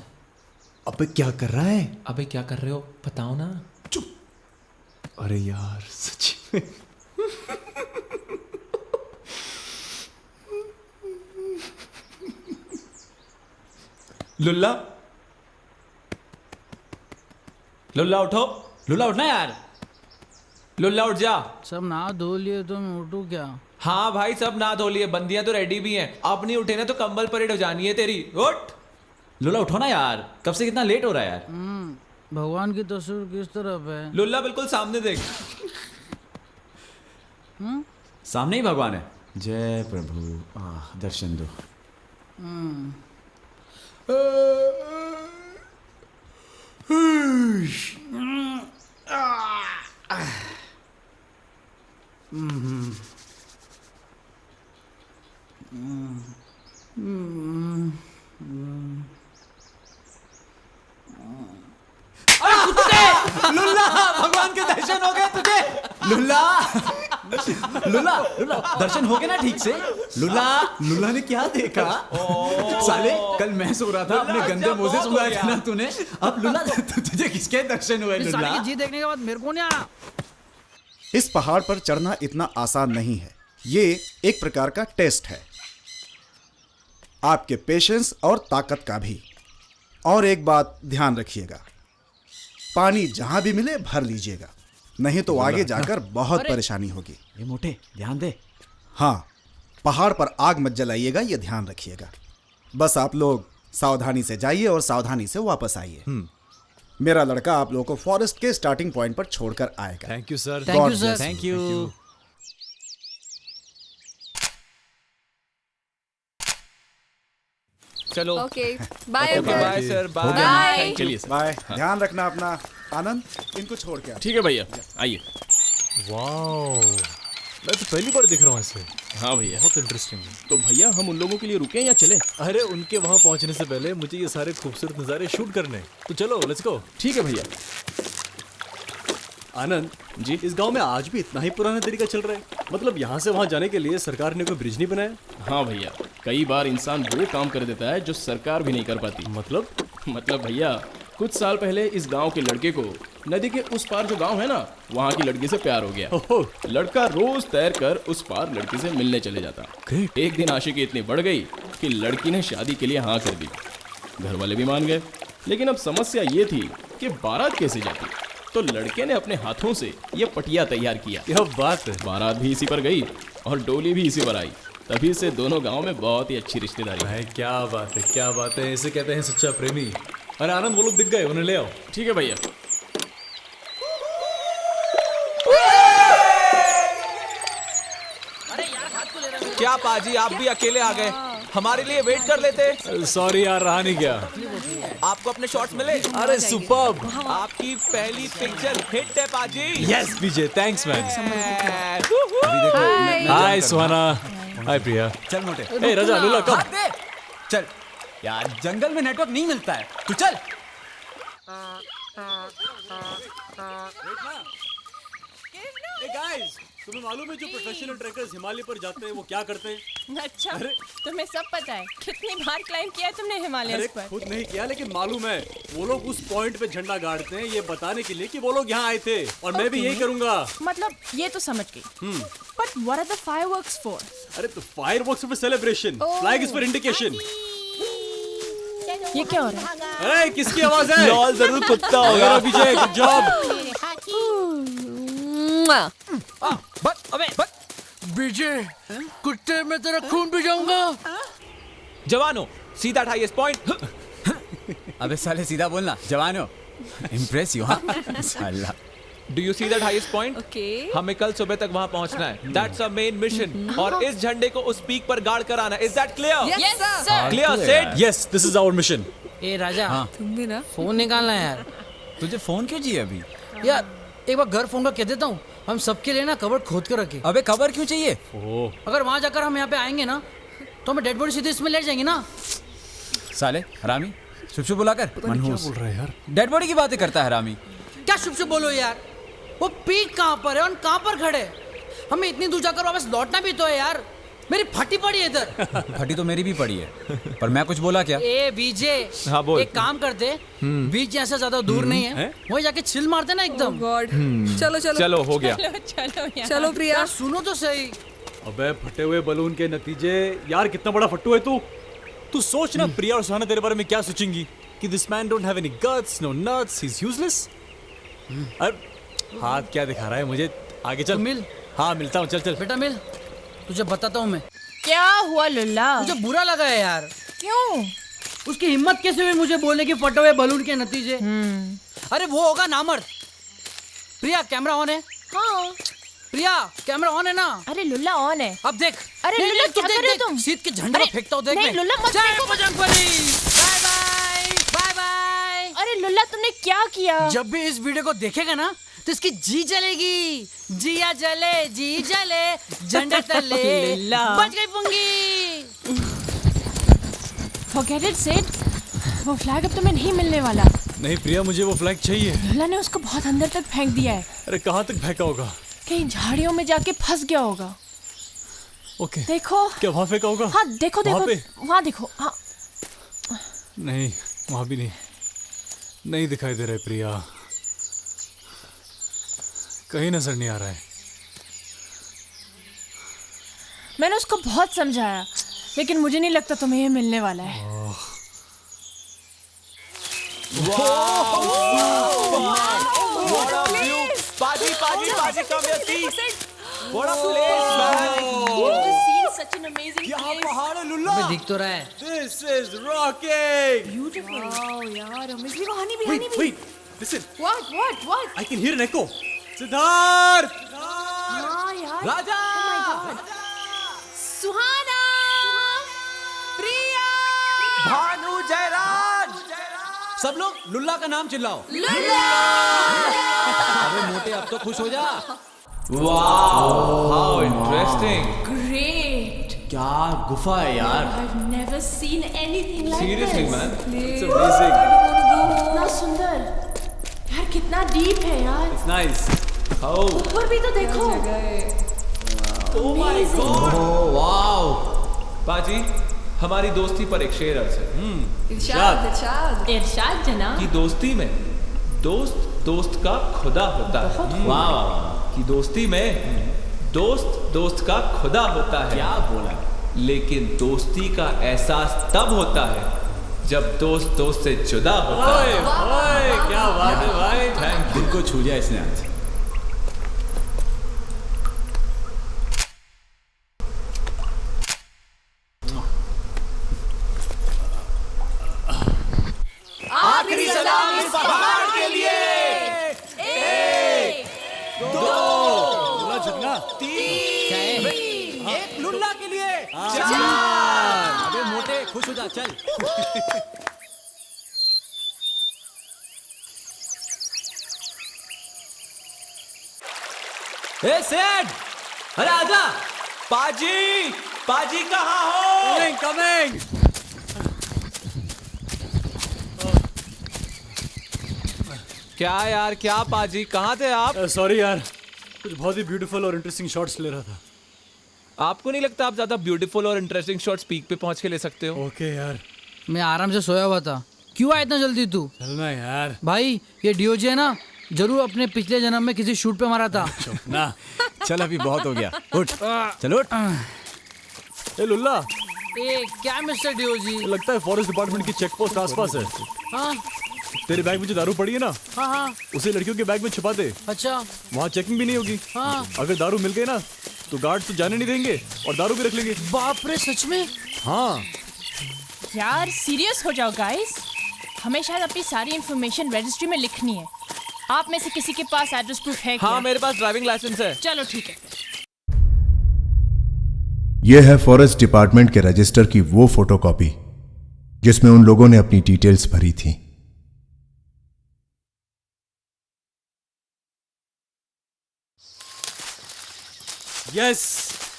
अबे क्या कर रहा है? अबे क्या कर रहे हो बताओ ना। अरे यार सच्ची में लुल्ला लुल्ला उठो। लुल्ला उठना यार। लुल्ला उठ जा। सब नहा धो लिए तो मैं उठूं क्या? हाँ भाई सब ना धो लिए, बंदियां तो रेडी भी हैं। अब नहीं उठे ना तो कंबल परेड हो जानी है तेरी। उठ। लुल्ला उठो ना यार, कब से कितना लेट हो रहा है यार। भगवान की तस्वीर किस तरफ है? लुल्ला बिल्कुल सामने देख। सामने ही भगवान है। जय प्रभु, दर्शन दो। लुल्ला भगवान के दर्शन हो गए तुझे? लुल्ला लुल्ला लुल्ला दर्शन हो गए ना ठीक से? लुल्ला लुल्ला ने क्या देखा? साले कल मैं सो रहा था, अपने गंदे मोजे सुनाए थे ना तूने। अब लुल्ला तुझे किसके दर्शन हुए? इस साड़ी लुल्ला की जी देखने के बाद मेरे को नहीं आना। इस पहाड़ पर चढ़ना इतना आसान नहीं है। ये एक प्रकार का टेस्ट है, आपके पेशेंस और ताकत का भी। और एक बात ध्यान रखिएगा, पानी जहां भी मिले भर लीजिएगा, नहीं तो आगे जाकर बहुत परेशानी होगी। ये मोटे ध्यान दे। हाँ, पहाड़ पर आग मत जलाइएगा, ये ध्यान रखिएगा। बस आप लोग सावधानी से जाइए और सावधानी से वापस आइए। मेरा लड़का आप लोगों को फॉरेस्ट के स्टार्टिंग पॉइंट पर छोड़कर आएगा। Thank you sir. Thank you God sir. bless thank you. चलो okay bye bye sir bye. Bye. चलिए सर। बाय। ध्यान रखना अपना। आनंद, इनको छोड़ के आ। ठीक है भैया, आइए। वाओ, मैं तो पहली बार देख रहा हूँ इसे। हाँ भैया। बहुत इंटरेस्टिंग है। तो भैया हम उन लोगों के लिए रुके या चले? अरे उनके वहां पहुंचने से पहले मुझे ये सारे खूबसूरत नज़ारे शूट करने, तो चलो लेट्स गो। ठीक है भैया। आनंद जी? इस गांव में आज भी इतना ही पुराना तरीका चल रहा है? मतलब यहाँ से वहाँ जाने के लिए सरकार ने कोई ब्रिज नहीं बनाया? हाँ भैया, कई बार इंसान वो काम कर देता है जो सरकार भी नहीं कर पाती। मतलब भैया कुछ साल पहले इस गांव के लड़के को नदी के उस पार जो गांव है ना, वहाँ की लड़की से प्यार हो गया। ओहो, लड़का रोज तैर कर उस पार लड़की से मिलने चले जाता। ग्रेट। एक दिन आशिकी इतनी बढ़ गई कि लड़की ने शादी के लिए हाँ कर दी। घर वाले भी मान गए, लेकिन अब समस्या ये थी कि बारात कैसे जाती। तो लड़के ने अपने हाथों से ये पटिया तैयार किया। यह बात है। बारात भी इसी पर गई और डोली भी इसी पर आई। तभी से दोनों गांव में बहुत ही अच्छी रिश्तेदारी है। भाई क्या बात है, इसे कहते हैं सच्चा प्रेमी। अरे आनंद, वो लोग दिख गए, उन्हें ले आओ। ठीक है भैया। क्या पाजी, आप भी अकेले आ गए? हमारे लिए वेट कर लेते। सॉरी यार, रहा नहीं गया। आपको अपने शॉट्स मिले? अरे सुपर्ब। आपकी पहली पिक्चर हिट है पाजी। यस विजय, थैंक्स मैन। हाय सुहाना, हाय प्रिया। चल मोटे। ए राजा, लुल्ला कम। चल यार, जंगल में नेटवर्क नहीं मिलता है, तू चल। गाइस, तुम्हें मालूम है जो प्रोफेशनल ट्रैकर्स हिमालय पर जाते हैं वो क्या करते हैं? अच्छा, तुम्हें सब पता है? कितनी बार क्लाइंब किया तुमने हिमालय पर? खुद नहीं किया, लेकिन मालूम है वो लोग उस पॉइंट पे झंडा गाड़ते हैं ये बताने के लिए कि वो लोग यहाँ आए थे, और मैं भी यही करूंगा। मतलब ये तो समझ गई, but what are the fireworks for? अरे तो fireworks for celebration, flag is for indication. ये क्या हो रहा है? अरे किसकी आवाज है? लॉल जरूर कुत्ता होगा। विजय, गुड जॉब। विजय, कुत्ते में तेरा खून भी जाऊंगा। जवानों, सीधा 28 पॉइंट। अबे साले सीधा बोलना, जवानो। इम्प्रेस यू, हाँ साला। Do you see that highest point? Okay. हमें कल सुबह तक वहां पहुंचना है। दैट्स अ मेन मिशन, और इस झंडे को उस पीक पर गाड़ कर आना। Is that clear? Yes sir. Clear said? Yes, this is our mission. ए राजा, तुम भी ना। फोन निकालना है यार। तुझे फोन क्यों चाहिए अभी? यार एक बार घर फोन का कह देता हूँ, हम सबके लिए ना कबर्ड खोद कर रखे। अबे कबर क्यों चाहिए? अगर वहाँ जाकर हम यहाँ पे आएंगे ना, तो हमें डेड बॉडी सीधे इसमें ले जाएंगे ना। साले हरामी, शुभ शुभ बुलाकर मनहूस। बोल रहा है यार? डेड बॉडी की बातें करता है हरामी। क्या शुभ शुभ बोलो यार, वो पीक कहाँ पर है और कहाँ पर खड़े? हमें इतनी दूर जाकर वापस लौटना भी तो है यार। मेरी फटी पड़ी है इधर। फटी तो मेरी भी पड़ी है, पर मैं कुछ बोला क्या? ए बीजे, हाँ बोल। एक काम करते, बीच जैसा ज्यादा दूर नहीं है, वही जाके चिल मारते ना एकदम। गॉड, चलो चलो चलो हो गया। चलो प्रिया। यार सुनो तो सही। अबे फटे हुए बलून के नतीजे। यार कितना बड़ा फट्टू है तू। तू सोच ना, प्रिया और सुहाना तेरे बारे में क्या सोचेंगी कि this man don't have any guts, no nuts, he is useless. अरे हाथ क्या दिखा रहा है मुझे? आगे चल। मिल। हाँ मिलता हूँ, चल चल बेटा मिल, तुझे बताता हूँ मैं। क्या हुआ लुल्ला? मुझे बुरा लगा है यार। क्यों? उसकी हिम्मत कैसे हुई मुझे बोलने की फटे हुए बलून के नतीजे? अरे वो होगा नामर्द। प्रिया कैमरा ऑन है? हाँ। प्रिया कैमरा ऑन है ना? अरे लुल्ला ऑन है। अब देख। अरे नहीं, लुल्ला नहीं, तू क्या देख, कर रहे हो देख, तुम? सीट के झंडे को फेंकता हूँ, देख। नहीं, लुल्ला मत जय फेंको। Bajrangbali. Bye bye bye bye. अरे लुल्ला तुमने क्या किया? जब भी इस वीडियो को देखेगा ना, तो इसकी जी जलेगी। जिया जले, जी जले, झंडे तले बच गई पुंगी। Forget it, Sid. वो फ्लैग अब तुम्हें नहीं मिलने वाला। नहीं प्रिया, मुझे वो फ्लैग चाहिए। लुल्ला ने उसको बहुत अंदर तक फेंक दिया है। अरे कहाँ तक फेंका होगा? कहीं झाड़ियों में जाके फंस गया होगा। ओके। देखो। क्या वहाँ फेंका होगा? हाँ देखो वहाँ देखो, पे? वहाँ देखो। हाँ। नहीं, वहाँ भी नहीं, नहीं दिखाई दे रहा है प्रिया। कहीं नजर नहीं आ रहा है। मैंने उसको बहुत समझाया, लेकिन मुझे नहीं लगता तुम्हें ये मिलने वाला है। What a view! Paji, come here, see! What a place, man! Such an amazing यहाँ पहाड़ है लुल्ला। अबे दिख तो रहा है। This is rocking. Beautiful. Wow, यार, amazing. वहाँ नहीं भी, Wait, wait, listen. What? I can hear an echo. Siddharth! हाँ यार। राजा! सुहाना, प्रिया, भानु जयराज! सब लोग लुल्ला का नाम चिल्लाओ। लुल्ला। अरे मोटे, अब तो खुश हो जा। Wow! How interesting! Great. क्या गुफा है यार। I've never seen anything like Seriously, this. man. It's amazing. कितना सुंदर। यार कितना डीप है यार। It's nice. How? ऊपर भी तो देखो। Oh my God! Oh wow. पाजी, हमारी दोस्ती पर एक शेर अर्ज है इरशाद। इरशाद जनाब। कि दोस्ती में दोस्त दोस्त का खुदा होता है। वाह, कि दोस्ती में दोस्त दोस्त का खुदा होता है। क्या बोला? लेकिन दोस्ती का एहसास तब होता है जब दोस्त दोस्त से जुदा होता है। ओए, क्या बात है भाई। Thank you. दिल को छू लिया इसने आज। लुल्ला के लिए। अबे मोटे खुश हो जा, चल। ए सेठ, अरे आजा। पाजी, पाजी कहाँ हो? Coming coming. क्या यार, क्या पाजी, कहाँ थे आप? सॉरी यार, कुछ बहुत ही ब्यूटीफुल और इंटरेस्टिंग शॉट्स ले रहा था। आपको नहीं लगता आप ज्यादा ब्यूटीफुल और इंटरेस्टिंग शॉट्स पीक पे पहुंच के ले सकते हो? ओके यार, मैं आराम से सोया हुआ था, क्यों आया इतना जल्दी तू? चलना यार। भाई ये डीओजी है ना, जरूर अपने पिछले जन्म में किसी शूट पे मारा था। ना चल, अभी बहुत हो गया, उठ चल उठ। ए लुल्ला, ए क्या मिस्टर डीओजी? लगता है फॉरेस्ट डिपार्टमेंट की चेक पोस्ट आसपास है। हाँ तेरे बैग में जो दारू पड़ी है ना, हाँ हाँ, उसे लड़कियों के बैग में छुपा दे। अच्छा वहाँ चेकिंग भी नहीं होगी। हाँ। अगर दारू मिल गई ना तो गार्ड तो जाने नहीं देंगे और दारू भी रख लेंगे। बाप रे, सच में? हाँ यार सीरियस हो जाओ गाइस, हमें शायद अपनी सारी इन्फॉर्मेशन रजिस्ट्री में लिखनी है। आप में से किसी के पास एड्रेस प्रूफ है क्या? हाँ, मेरे पास ड्राइविंग लाइसेंस है। चलो ठीक है। यह है फॉरेस्ट डिपार्टमेंट के रजिस्टर की वो फोटोकॉपी जिसमें उन लोगों ने अपनी डिटेल्स भरी थी। यस,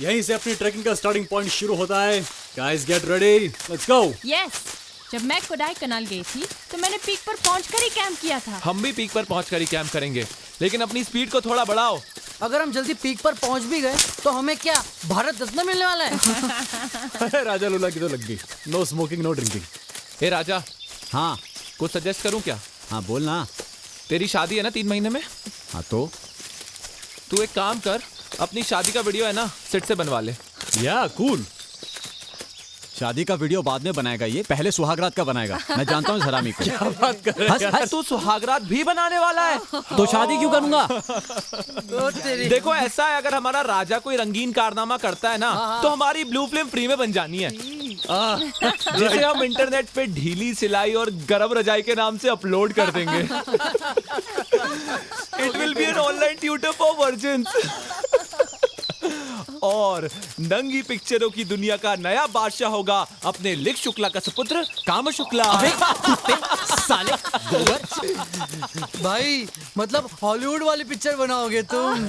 यहीं से अपनी ट्रैकिंग का स्टार्टिंग पॉइंट शुरू होता है। Guys get ready, let's go. Yes, जब मैं कोडाई कनाल गई थी तो मैंने पीक पर पहुंचकर ही कैंप किया था। हम भी पीक पर पहुंचकर ही कैंप करेंगे, लेकिन अपनी स्पीड को थोड़ा बढ़ाओ। अगर हम जल्दी पीक पर पहुंच भी गए तो हमें क्या भारत रत्न मिलने वाला है? राजा लुल्ला की तो लग गई। No smoking, no drinking. हे राजा, हाँ कुछ सजेस्ट करूं क्या? हाँ बोल ना। तेरी शादी है ना 3 महीने में, हाँ तो तू एक काम कर, अपनी शादी का वीडियो है ना सेट से बनवा ले। या कूल। शादी का वीडियो बाद में बनाएगा, ये पहले सुहागरात का बनाएगा। मैं जानता हूँ हरामी को। क्या बात कर रहे हैं? तू सुहागरात भी बनाने वाला है? तो शादी क्यों करूंगा? देखो ऐसा है, अगर हमारा राजा कोई रंगीन कारनामा करता है ना तो हमारी ब्लू फिल्म फ्री में बन जानी है, जिसे हम इंटरनेट पे ढीली सिलाई और गरम रजाई के नाम से अपलोड कर देंगे। It will be an online tutor for virgins. और नंगी पिक्चरों की दुनिया का नया बादशाह होगा अपने लिख शुक्ला का सुपुत्र काम शुक्ला। साले भाई, मतलब हॉलीवुड वाली पिक्चर बनाओगे तुम?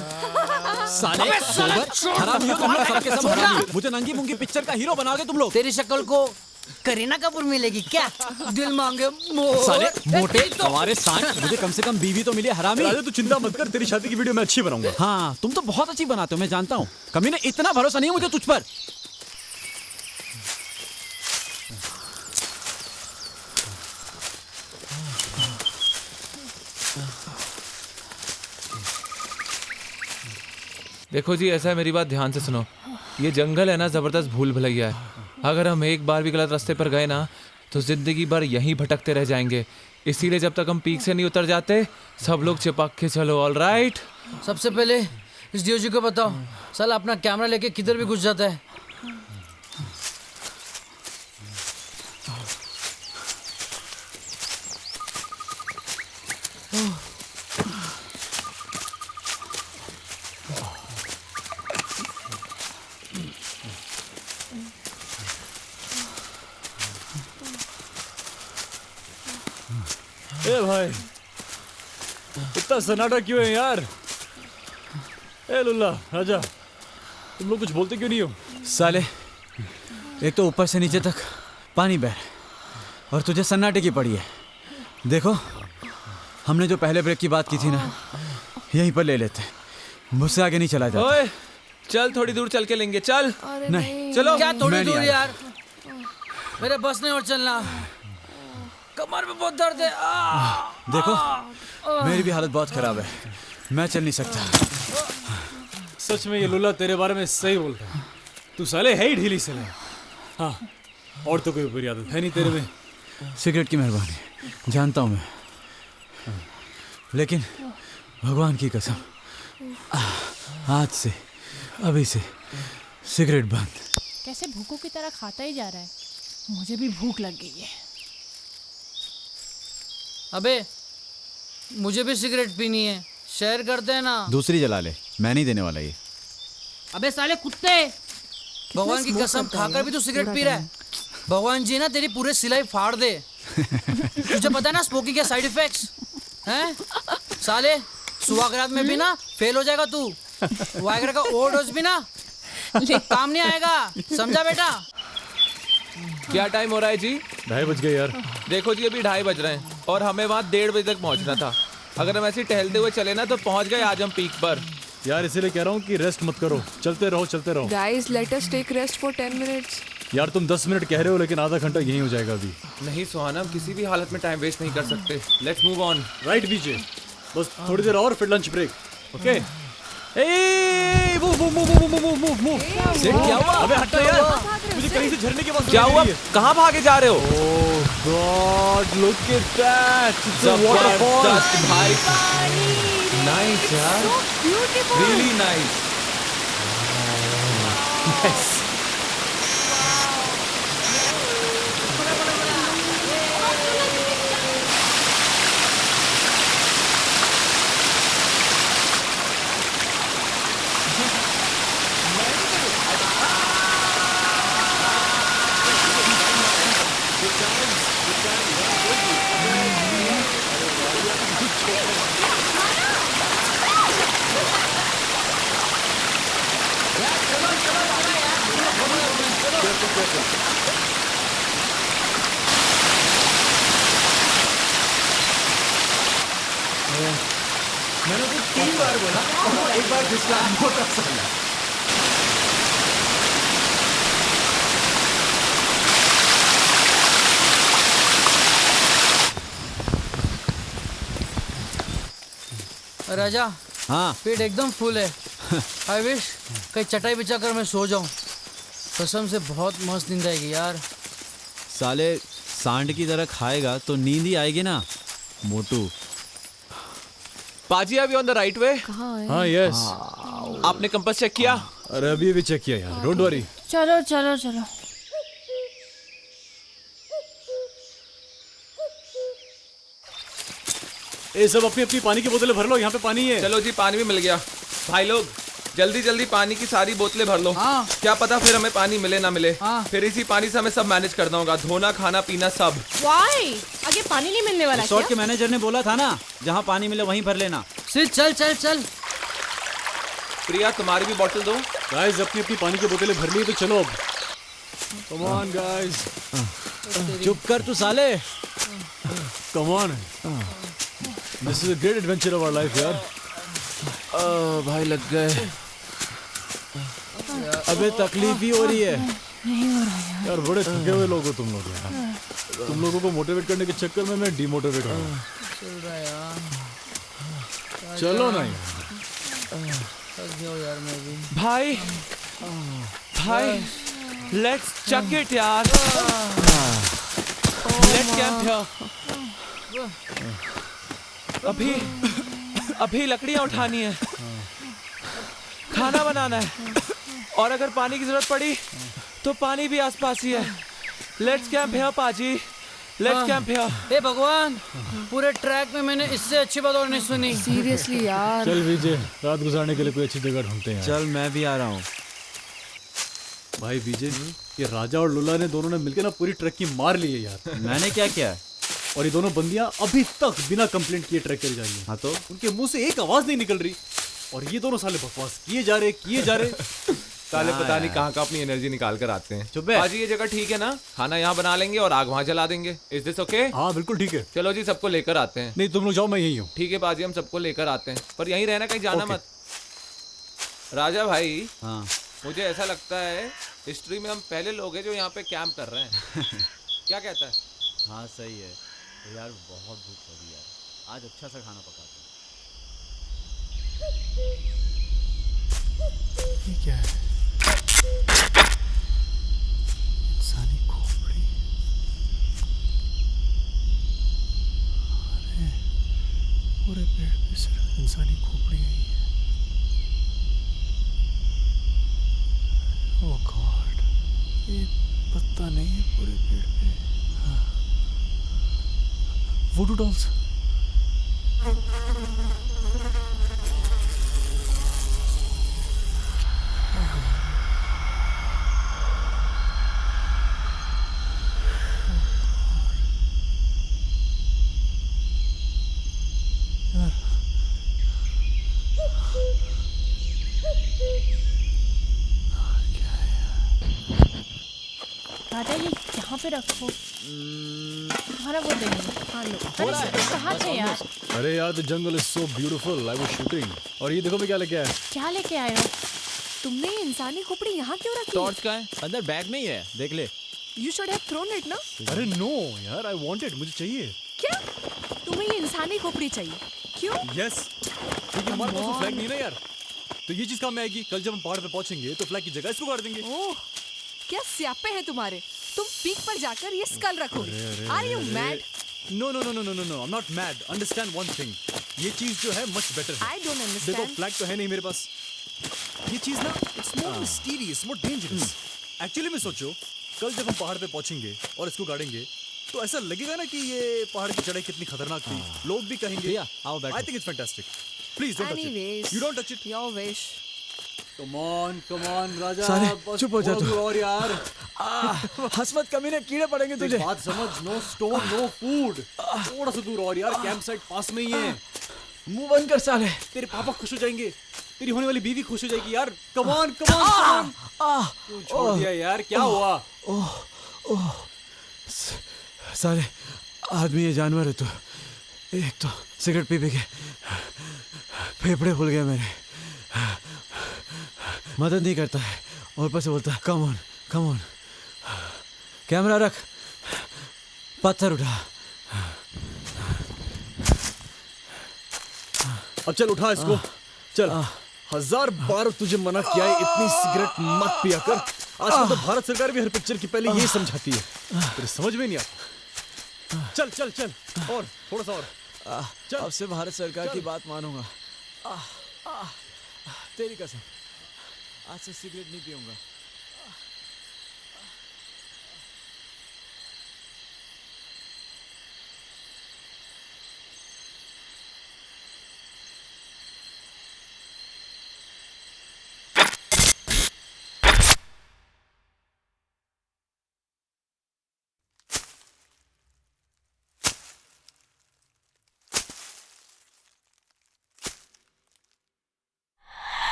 साले हरामी हो तुम लोग, सबके सब हरामी। मुझे नंगी मुंगी पिक्चर का हीरो बनाओगे तुम लोग? तेरी शक्ल को करीना कपूर मिलेगी क्या? दिल मांगे मोर। साले मोटे हमारे साथ, मुझे कम से कम बीवी तो मिले हरामी। राजा तू चिंता मत कर, तेरी शादी की वीडियो मैं अच्छी बनाऊंगा। हाँ तुम तो बहुत अच्छी बनाते हो, मैं जानता हूँ। कमीने इतना भरोसा नहीं है मुझे तुझ पर। देखो जी, ऐसा है, मेरी बात ध्यान से सुनो। ये जंगल है ना, जबरदस्त भूल भुलैया है। अगर हम एक बार भी गलत रास्ते पर गए ना तो जिंदगी भर यहीं भटकते रह जाएंगे। इसीलिए जब तक हम पीक से नहीं उतर जाते, सब लोग चिपक के चलो। All right? सबसे पहले इस डीओजी को बताओ, साला अपना कैमरा लेके किधर भी घुस जाता है। ए भाई, इतना सन्नाटा क्यों है यार? ए लुल्ला, राजा, तुम लोग कुछ बोलते क्यों नहीं हो? साले एक तो ऊपर से नीचे तक पानी बह और तुझे सन्नाटे की पड़ी है। देखो, हमने जो पहले ब्रेक की बात की थी ना, यहीं पर ले लेते, मुझसे आगे नहीं चला जाता। ओए, चल थोड़ी दूर चल के लेंगे, चल। नहीं चलो। क्या थोड़ी मैं नहीं दूर आ यार? मेरे बस नहीं और चलना, कमर में बहुत दर्द है। देखो, मेरी भी हालत बहुत खराब है, मैं चल नहीं सकता। सच में ये लुल्ला तेरे बारे में सही बोल रहा है। तू साले है ही ढीली से। हाँ, और तो कोई बुरी आदत है नहीं तेरे में। सिगरेट की मेहरबानी, जानता हूँ मैं, लेकिन भगवान की कसम, आज से, अभी से सिगरेट बंद। कैसे भूखों की तरह खाता ही जा रहा है। मुझे भी भूख लग गई है। अबे मुझे भी सिगरेट पीनी है, शेयर करते हैं ना। दूसरी जला ले, मैं नहीं देने वाला ये। अबे साले कुत्ते, भगवान की कसम खाकर भी तू सिगरेट पी रहा है। भगवान जी ना तेरी पूरे सिलाई फाड़ दे। तुझे पता है ना स्मोकिंग के साइड इफेक्ट्स हैं? साले सुहागरात में भी ना फेल हो जाएगा तू। वाइग्रा का ओवरडोज भी ना काम नहीं आएगा, समझा बेटा? क्या टाइम हो रहा है जी? 2:30 बज गए यार। देखो जी अभी 2:30 बज रहे हैं और हमें वहाँ 1:30 बजे तक पहुँचना था। अगर हम ऐसे टहलते हुए चले ना तो पहुँच गए आज हम पीक पर। यार इसीलिए कह रहा हूँ कि रेस्ट मत करो, चलते रहो। Guys let us take rest for 10 minutes. यार तुम 10 मिनट कह रहे हो लेकिन आधा घंटा यहीं हो जाएगा अभी। नहीं सुहाना, हम किसी भी हालत में टाइम वेस्ट नहीं कर सकते। Let's move on. राइट विजय, बस थोड़ी देर और फिर लंच ब्रेक। ओके ए मूव। सेठ क्या हुआ? अबे हटो यार, मुझे कहीं से झरने की आवाज क्या हुआ? कहाँ भागे जा रहे हो? Oh God look at that, it's a waterfall भाई। नाइस यार, रियली नाइस। यस मैंने तो 3 बार बोला, एक बार फिसला मोटा साला। राजा हाँ पेट एकदम फुल है। आई विश कहीं चटाई बिछा कर मैं सो जाऊं। कसम से बहुत मस्त नींद आएगी यार। साले सांड की तरह खाएगा तो नींद ही आएगी ना मोटू। पाजी अभी ऑन द राइट वे। हाँ यस। आपने कंपास चेक किया? अरे अभी चेक किया यार, डोंट वरी। चलो चलो चलो। ये सब अपनी अपनी पानी की बोतलें भर लो, यहाँ पे पानी है। चलो जी पानी भी मिल गया। भाई लोग जल्दी जल्दी पानी की सारी बोतलें भर लो। हाँ। क्या पता फिर हमें पानी मिले ना मिले। हाँ। फिर इसी पानी से हमें सब मैनेज करना होगा, धोना खाना पीना सब। वाई आगे पानी नहीं मिलने वाला रिसोर्ट के मैनेजर ने बोला था ना जहाँ पानी मिले वहीं भर लेना। सिर चल चल चल। प्रिया तुम्हारी भी बोतल दो। गाइस अपनी अपनी पानी की बोतलें भर ली तो चलो अब। Come on guys. चुप कर तू साले। Come on, this is a great adventure of our life यार। भाई लग गए। अबे तकलीफ ही हो रही है। यार बड़े थके हुए लोग हो तुम लोग यार। तुम लोगों को मोटिवेट करने के चक्कर में मैं डिमोटिवेट हो रहा हूँ। चलो ना यार मैं भी। भाई भाई लेट्स चक इट यार। Let's camp here. अभी लकड़ियां उठानी है, खाना बनाना है और अगर पानी की जरूरत पड़ी तो पानी भी आसपास ही है। लेट्स कैंप हियर पाजी, लेट्स कैंप हियर। ए भगवान, पूरे ट्रैक में मैंने इससे अच्छी बात और नहीं सुनी। सीरियसली यार। चल विजय, रात गुजारने के लिए कोई अच्छी जगह ढूंढते हैं। चल मैं भी आ रहा हूँ। भाई विजय, ये राजा और लुल्ला ने दोनों ने मिलकर ना पूरी ट्रक की मार ली है यार। मैंने क्या किया? और ये दोनों बंदियां अभी तक बिना कंप्लेंट किए ट्रैक करी जा रही हैं। हाँ तो उनके मुंह से एक आवाज नहीं निकल रही और ये दोनों साले बकवास किए जा रहे। साले पता नहीं कहाँ का अपनी एनर्जी निकाल कर आते हैं। चुप है। पाजी ये जगह ठीक है ना? खाना यहाँ बना लेंगे और आग वहाँ जला देंगे। Is this okay? हाँ बिल्कुल ठीक है। चलो जी सबको लेकर आते हैं। नहीं तुम लोग जाओ, मैं यही हूँ। ठीक है पाजी, हम सबको लेकर आते हैं, पर यहीं रहना, कहीं जाना Okay. मत। राजा भाई हाँ मुझे ऐसा लगता है हिस्ट्री में हम पहले लोग हैं जो यहाँ पे कैंप कर रहे हैं। क्या कहता है? हाँ सही है। तो यार बहुत भूख लगी यार, आज अच्छा सा खाना पकाते हैं। ये क्या है? इंसानी खोपड़ी। अरे पूरे पेड़ पे सिर्फ इंसानी खोपड़ी है। ओह गॉड, ये पत्ता नहीं है पूरे पेड़ पे। वुडू डॉल्स। राजा ये यहाँ पे रखो। तुम्हारा वो देंगे। हाँ लो। अरे सब कहाँ थे यार? अरे यार the jungle is so beautiful, I was shooting. और ये देखो मैं क्या लेके आया। क्या लेके आए हो? तुमने ये इंसानी खोपड़ी यहाँ क्यों रखी? टॉर्च का है। अंदर बैग में ही है, देख ले। You should have thrown it ना। अरे नो यार, आई वांट इट, मुझे चाहिए। क्या तुम्हें ये इंसानी खोपड़ी चाहिए? क्यों? यस, क्योंकि हमारे पास फ्लैग नहीं है ना यार, तो ये चीज काम में आएगी। कल जब हम पहाड़ पे पहुंचेंगे तो फ्लैग की जगह इसको गाड़ देंगे। ओह, क्या स्यापे हैं तुम्हारे। तुम पीक पर जाकर ये स्कल रखोगे। Are you mad? No no no no no no no, I am not mad. Understand one thing, ये चीज जो है मच बेटर है। आई डोंट देखो अंडरस्टैंड। फ्लैग तो है नहीं मेरे पास, ये चीज ना it's more mysterious, more dangerous. Actually में सोचो, कल जब हम पहाड़ पे पहुंचेंगे और इसको गाड़ेंगे तो ऐसा लगेगा ना कि ये पहाड़ की चढ़ाई कितनी खतरनाक थी। लोग भी कहेंगे I think it's fantastic. Please don't touch it, Anyways, you don't touch it. Your wish. Come on Raja, साले, बस चुप हो जा थोड़ा तू। दूर और यार। हंसमत कमीने, कीड़े पड़ेंगे तुझे। बात समझ, नो स्टोन नो फूड, थोड़ा सा दूर और यार, कैंप साइट पास में ही है। मुंह बंद कर साले। तेरे पापा खुश हो जाएंगे, तेरी होने वाली बीवी खुश हो जाएगी यार। कम ऑन कम ऑन, क्यों छोड़ दिया यार, क्या हुआ? साले आदमी ये जानवर है तो एक तो सिगरेट पी के फेफड़े फूल गए मेरे, मदद नहीं करता है और ऊपर से बोलता है कम ऑन। कैमरा रख, पत्थर उठा। अब चल उठा इसको, चल। 1000 बार तुझे मना किया है इतनी सिगरेट मत पिया कर। आजकल तो भारत सरकार भी हर पिक्चर की पहले यही समझाती है, तेरे समझ में नहीं आता। चल चल चल, और थोड़ा सा और चल। अब से भारत सरकार की बात मानूंगा। तेरी कसम, आज से सिगरेट नहीं पीऊंगा।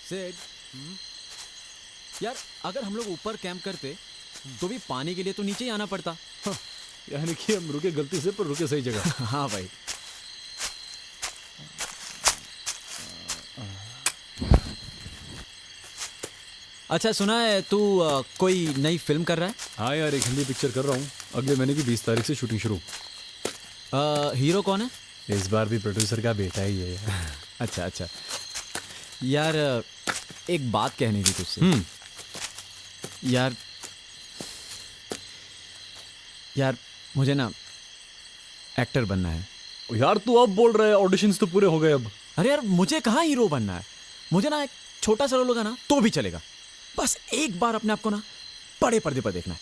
सेठ, यार अगर हम लोग ऊपर कैंप करते तो भी पानी के लिए तो नीचे ही आना पड़ता। यानी कि हम रुके गलती से, पर रुके सही जगह। हाँ भाई। अच्छा सुना है तू कोई नई फिल्म कर रहा है? हाँ यार, एक हिंदी पिक्चर कर रहा हूँ, अगले महीने की 20 तारीख से शूटिंग शुरू। हीरो कौन है? इस बार भी प्रोड्यूसर का बेटा ही है। अच्छा यार, एक बात कहनी थी तुझसे। यार मुझे ना एक्टर बनना है। यार तू अब बोल रहा है, ऑडिशंस तो पूरे हो गए अब। अरे यार मुझे कहाँ हीरो बनना है, मुझे ना एक छोटा सा रोल होगा ना तो भी चलेगा। बस एक बार अपने आप को ना बड़े पर्दे पर देखना है,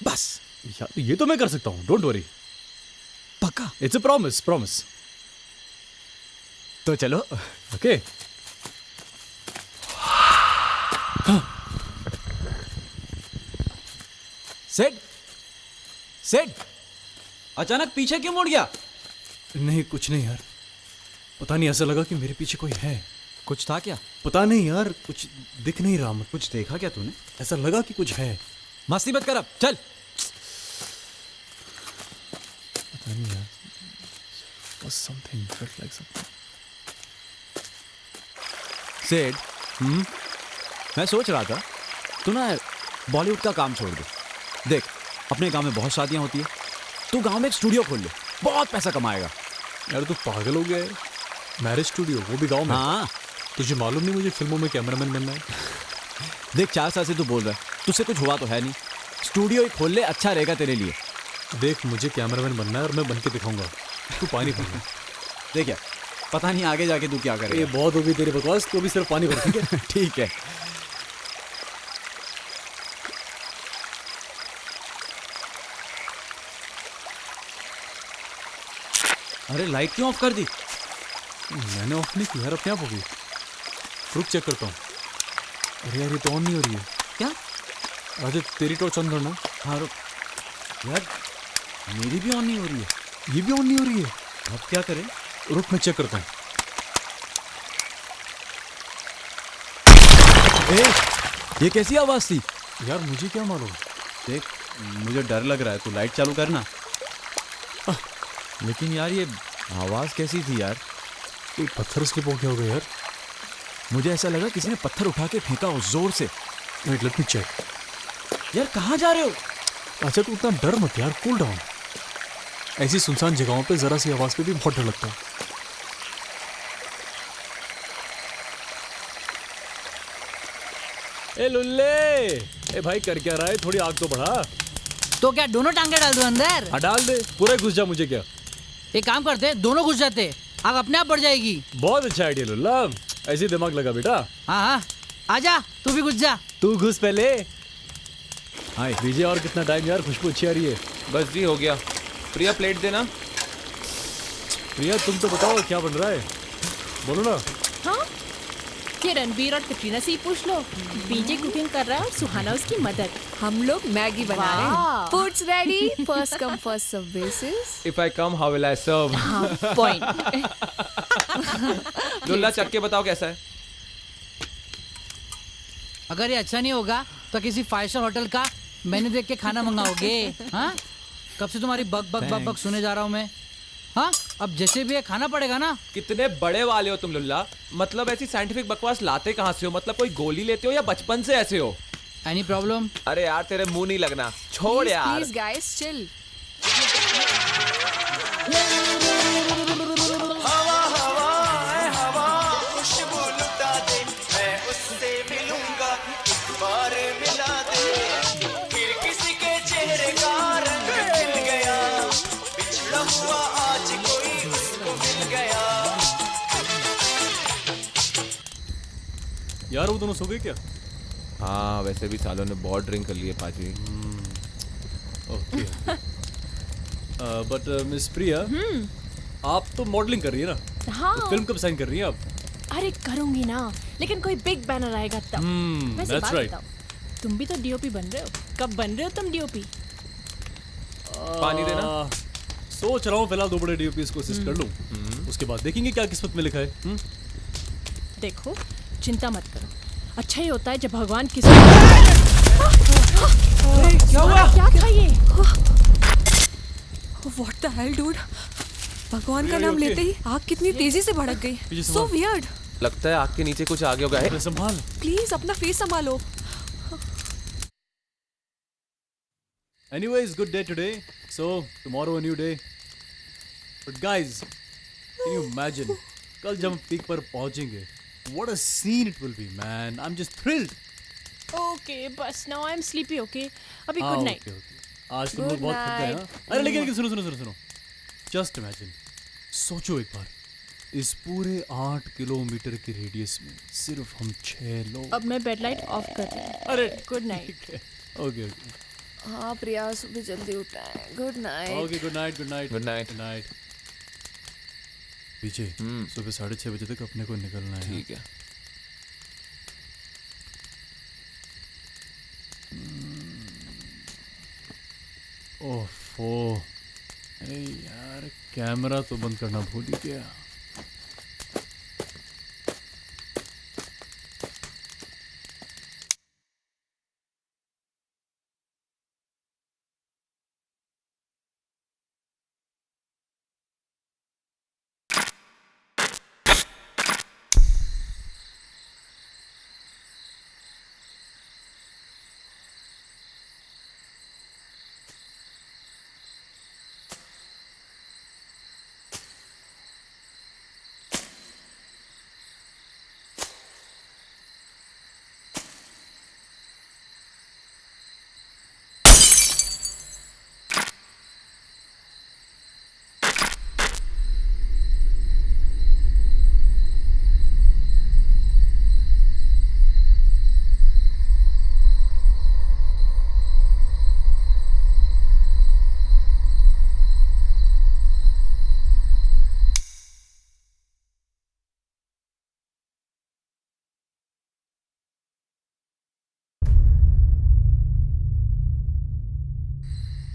बस। यार ये तो मैं कर सकता हूँ, डोंट वरी। पक्का? It's a promise. तो चलो। ओके। सेठ अचानक पीछे क्यों मुड़ गया? नहीं कुछ नहीं यार, पता नहीं, ऐसा लगा कि मेरे पीछे कोई है। कुछ था क्या? पता नहीं यार, कुछ दिख नहीं रहा। कुछ देखा क्या तूने? ऐसा लगा कि कुछ है। मस्ती मत कर, अब चल। पता नहीं यार, something felt like something. सेठ, मैं सोच रहा था तू ना बॉलीवुड का काम छोड़ दे। देख अपने गांव में बहुत शादियां होती है, तू गांव में एक स्टूडियो खोल ले, बहुत पैसा कमाएगा। यार तू पागल हो गया है, मैरिज स्टूडियो, वो भी गांव में? हाँ। तुझे मालूम नहीं मुझे फिल्मों में कैमरामैन बनना है? देख 4 साल से तू बोल रहा है, तुझसे कुछ हुआ तो है नहीं। स्टूडियो ही खोल ले, अच्छा रहेगा तेरे लिए। देख मुझे कैमरामैन बनना है और मैं बन के दिखाऊंगा। तू पानी भर। देख यार, पता नहीं आगे जाके तू क्या करेगा। ये बहुत होगी तेरी बकवास, तू भी सिर्फ पानी भर, ठीक है? ठीक है। अरे लाइट क्यों ऑफ कर दी? मैंने ऑफ नहीं की यार, अपने आप होगी। रुक चेक करता हूँ। अरे यार ये तो ऑन नहीं हो रही है। क्या? राजे तेरी टॉर्च ऑन करना। हाँ रुक यार, मेरी भी ऑन नहीं हो रही है। ये भी ऑन नहीं हो रही है। अब क्या करें? रुक मैं चेक करता हूँ। ये कैसी आवाज थी? यार मुझे क्या मालूम। देख, मुझे डर लग रहा है, तू लाइट चालू करना। लेकिन यार ये आवाज कैसी थी यार? कोई पत्थर स्लिप हो गया होगा यार। मुझे ऐसा लगा किसी ने पत्थर उठा के फेंका हो जोर से। Wait let me check. यार कहाँ जा रहे हो? अच्छा तू इतना डर मत यार, कूल डाउन। ऐसी सुनसान जगहों पे जरा सी आवाज पे भी बहुत डर लगता है। ए लुल्ले, ए भाई कर क्या रहा है? थोड़ी आग तो बढ़ा। तो क्या दोनों टांगे डाल दो अंदर? हाँ डाल दे, पूरा घुस जा। मुझे क्या? एक काम करते, दोनों घुस जाते, आग अपने आप बढ़ जाएगी। बहुत अच्छा आइडिया लुल्ला, ऐसे दिमाग लगा बेटा। हाँ हाँ, आजा तू भी घुस जा। तू घुस पहले। हाँ बीजे, और कितना टाइम यार? खुशबू अच्छी आ रही है। बस जी हो गया। प्रिया प्लेट देना। प्रिया तुम तो बताओ क्या बन रहा है, बोलो ना। हाँ, ये रणबीर और कटरीना से ही पूछ लो। बीजे कुकिंग कर रहा है और सुहाना उसकी मदद। हम लोग मैगी बना रहे हैं। Food's ready, first come first serve basis. If I come how will I serve? हाँ, पॉइंट। लुल्ला चख के बताओ कैसा है। अगर ये अच्छा नहीं होगा तो किसी 5 स्टार होटल का मेन्यू देख के खाना मंगाओगे? हाँ, कब से तुम्हारी बक बक बक बक सुने जा रहा हूँ मैं। हाँ, अब जैसे भी ये खाना पड़ेगा ना। कितने बड़े वाले हो तुम लुल्ला, मतलब ऐसी साइंटिफिक बकवास लाते कहाँ से हो? मतलब कोई गोली लेते हो या बचपन से ऐसे हो? Any problem? अरे यार तेरे मुंह नहीं लगना, छोड़ यार। Please guys chill. यार वो दोनों सो गए क्या? हाँ वैसे भी सालों ने बहुत ड्रिंक कर लिए पाजी। ओके। बट मिस प्रिया, आप तो मॉडलिंग कर रही है ना? हाँ। तो फिल्म कब साइन कर रही हैं आप? अरे करूंगी ना, लेकिन कोई बिग बैनर आएगा तब। वैसे that's बात right. बताओ, तुम भी तो डीओपी बन रहे हो। कब बन रहे हो तुम डीओपी? पानी देना। सोच रहा हूँ फिलहाल 2 बड़े डीओपी को असिस्ट कर लूँ, उसके बाद देखेंगे क्या किस्मत में लिखा है। देखो चिंता मत करो, अच्छा ही होता है जब भगवान किसी क्या हुआ? क्या था ये? व्हाट द हेल डूड, भगवान का नाम लेते ही आग कितनी तेजी से भड़क गई। So weird. लगता है आग के नीचे कुछ आ गया होगा। संभाल, प्लीज अपना फेस संभालो। Anyways, good day today. So tomorrow a new day. But guys, can you imagine? कल जब हम पीक पर पहुंचेंगे, what a scene it will be, man. I'm just thrilled. Okay बस now I am sleepy. Okay अभी good night. Okay. आज तुम लोग Good बहुत थक गए night. हाँ? अरे लेकिन सुनो। Just imagine. सोचो एक बार, इस पूरे 8 किलोमीटर के रेडियस में सिर्फ हम 6 लोग। अब मैं बेड लाइट ऑफ कर रही हूँ। अरे गुड नाइट। ओके हाँ प्रिया, सुबह जल्दी उठना है। Good night. Okay, good night. Good night. पीछे सुबह 6:30 बजे तक अपने को निकलना है। ठीक है। ओफो, अरे यार कैमरा तो बंद करना भूल ही गया।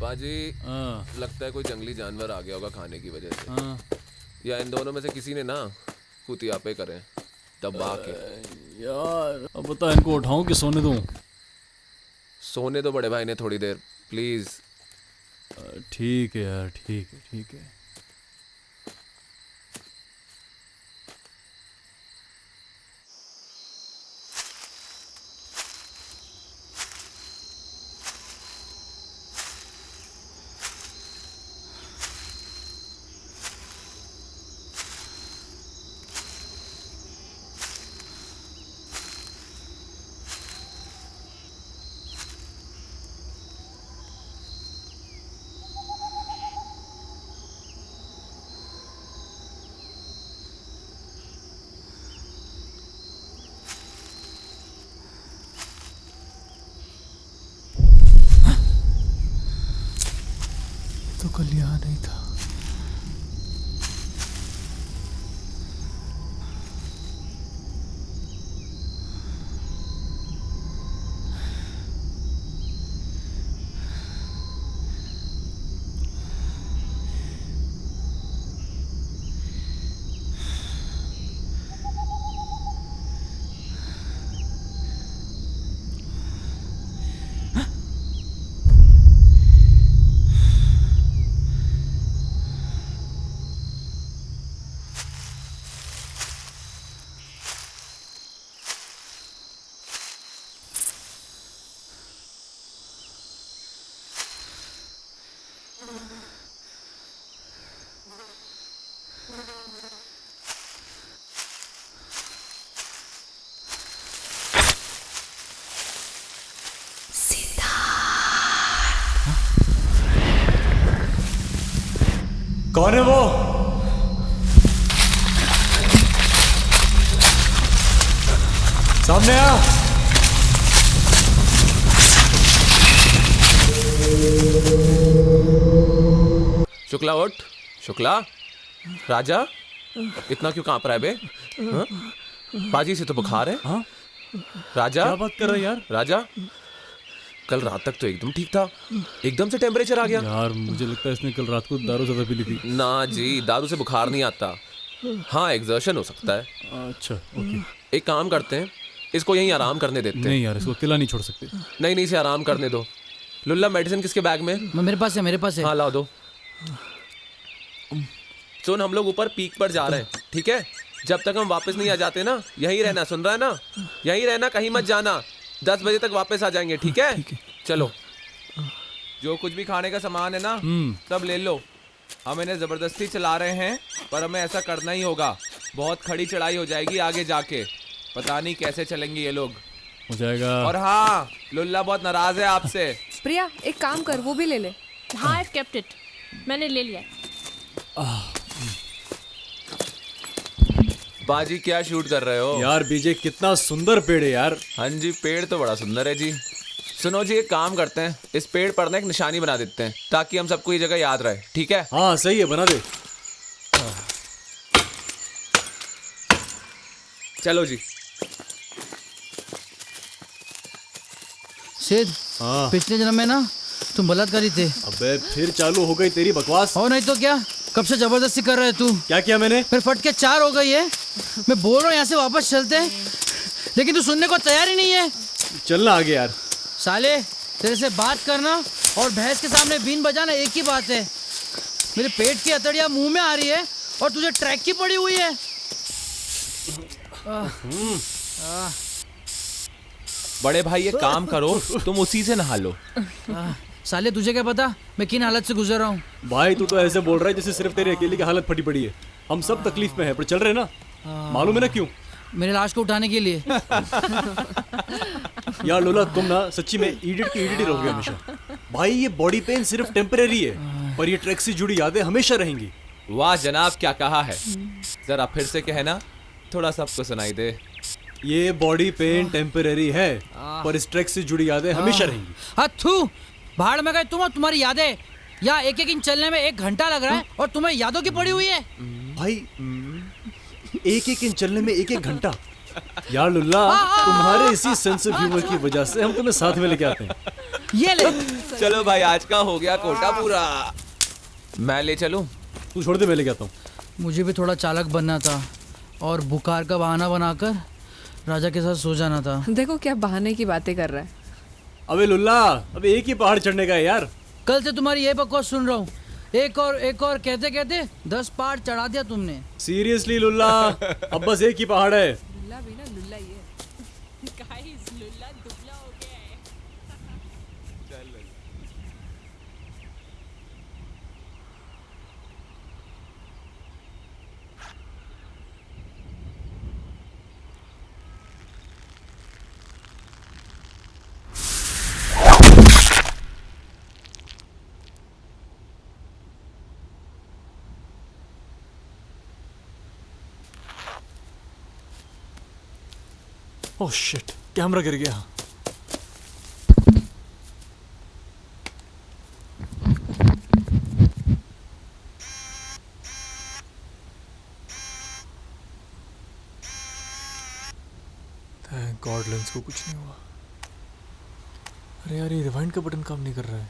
बाजी हाँ लगता है कोई जंगली जानवर आ गया होगा खाने की वजह से, हाँ या इन दोनों में से किसी ने ना कुतियापे करें दबा के। यार अब बता, इनको उठाऊं कि सोने दूं? सोने दो बड़े भाई ने थोड़ी देर प्लीज। ठीक है यार, ठीक है ठीक है। तो कल यहाँ नहीं था। कौन है वो? सामने आ। शुक्ला उठ। शुक्ला, राजा इतना क्यों कांप रहा है बे? हाँ? बाजी से तो बुखार है। हाँ? राजा क्या बात कर रहा है यार? राजा कल रात तक तो एकदम ठीक था, एकदम से टेम्परेचर आ गया। यार मुझे लगता है इसने कल रात को दारू ज्यादा पी ली थी। ना जी, दारू से बुखार नहीं आता। हाँ, एग्जर्शन हो सकता है। अच्छा ओके। एक काम करते हैं, इसको यहीं आराम करने देते हैं। नहीं यार, इसको अकेला नहीं छोड़ सकते। नहीं, इसे आराम करने दो। लुल्ला, मेडिसिन किसके बैग में? मेरे पास है, मेरे पास है। हाँ लाओ दो। सुन, हम लोग ऊपर पीक पर जा रहे हैं, ठीक है? जब तक हम वापस नहीं आ जाते ना, यहीं रहना, सुन रहा है ना? यहीं रहना, कहीं मत जाना। 10 बजे तक वापस आ जाएंगे, ठीक है? चलो, जो कुछ भी खाने का सामान है ना सब ले लो। हम इन्हें जबरदस्ती चला रहे हैं, पर हमें ऐसा करना ही होगा। बहुत खड़ी चढ़ाई हो जाएगी आगे जाके, पता नहीं कैसे चलेंगे ये लोग। हो जाएगा। और हाँ, लुल्ला बहुत नाराज है आपसे। प्रिया, एक काम कर, वो भी ले ले। हाँ, I've kept it. मैंने ले लिया। बाजी क्या शूट कर रहे हो? यार बीजे, कितना सुंदर पेड़ है यार। हाँ जी, पेड़ तो बड़ा सुंदर है जी। सुनो जी, एक काम करते हैं, इस पेड़ पर ना एक निशानी बना देते हैं, ताकि हम सबको ये जगह याद रहे, ठीक है? हाँ सही है, बना दे। चलो जी। सिद्ध, हाँ। पिछले जन्म में ना तुम बलात्कारी थे। अबे फिर चालू हो गई तेरी बकवास। और नहीं तो क्या, कब से जबरदस्ती कर रहे तू। क्या किया मैंने? फिर फट के 4 हो गई है। मैं बोल रहा हूँ यहाँ से वापस चलते हैं, लेकिन तू सुनने को तैयार ही नहीं है। चलना आगे यार। साले, तेरे से बात करना और भैंस के सामने बीन बजाना एक ही बात है। मेरे पेट की अतड़ियाँ मुंह में आ रही है और तुझे ट्रैक की पड़ी हुई है। बड़े भाई, ये काम करो, तुम उसी से नहा लो। साले, तुझे क्या पता मैं किन हालत से गुजर रहा हूँ। भाई तू तो ऐसे बोल रहा है जैसे सिर्फ तेरे अकेले की हालत फटी पड़ी है। हम सब तकलीफ में है, पर चल रहे ना। मालूम है ना क्यों? मेरे लाश को उठाने के लिए। यार लोला, तुम ना सच्ची में इडियट की इडियट रहोगे हमेशा। भाई ये बॉडी पेन सिर्फ टेम्परेरी है, पर ये ट्रैक से जुड़ी यादें हमेशा रहेंगी। वाह जनाब, क्या कहा है, जरा फिर से कहना, थोड़ा सबको सुनाई दे। ये बॉडी पेन टेम्परेरी है, पर इस ट्रैक से जुड़ी यादें हमेशा रहेंगी। अथू, भाड़ में गए तुम और तुम्हारी यादें। या एक इंच चलने में 1 घंटा लग रहा है और तुम्हें यादों की पड़ी हुई है। भाई एक इंच चलने में 1 घंटा, यार लुल्ला, तुम्हारे इसी सेंस ऑफ ह्यूमर की वजह से हम तुम्हें साथ में लेके आते हैं। ये ले। चलो भाई, आज का हो गया कोटा पूरा। मैं ले चलूं? तू छोड़ दे, मैं लेके आता हूँ। मुझे भी थोड़ा चालक बनना था और बुखार का बहाना बनाकर राजा के साथ सो जाना था। देखो क्या बहाने की बातें कर रहा है। अबे लुल्ला, अबे एक ही पहाड़ चढ़ने का है यार। कल से तुम्हारी ये बकवास सुन रहा हूँ। एक और कहते कहते 10 पहाड़ चढ़ा दिया तुमने। सीरियसली लुल्ला, अब बस एक ही पहाड़ है। लुल्ला भी ना लुल्ला ही है। गाइस, लुल्ला दुबला हो गया है। ओह शिट, कैमरा गिर गया। थैंक गॉड लेंस को कुछ नहीं हुआ। अरे यार, ये रिवाइंड का बटन काम नहीं कर रहा है।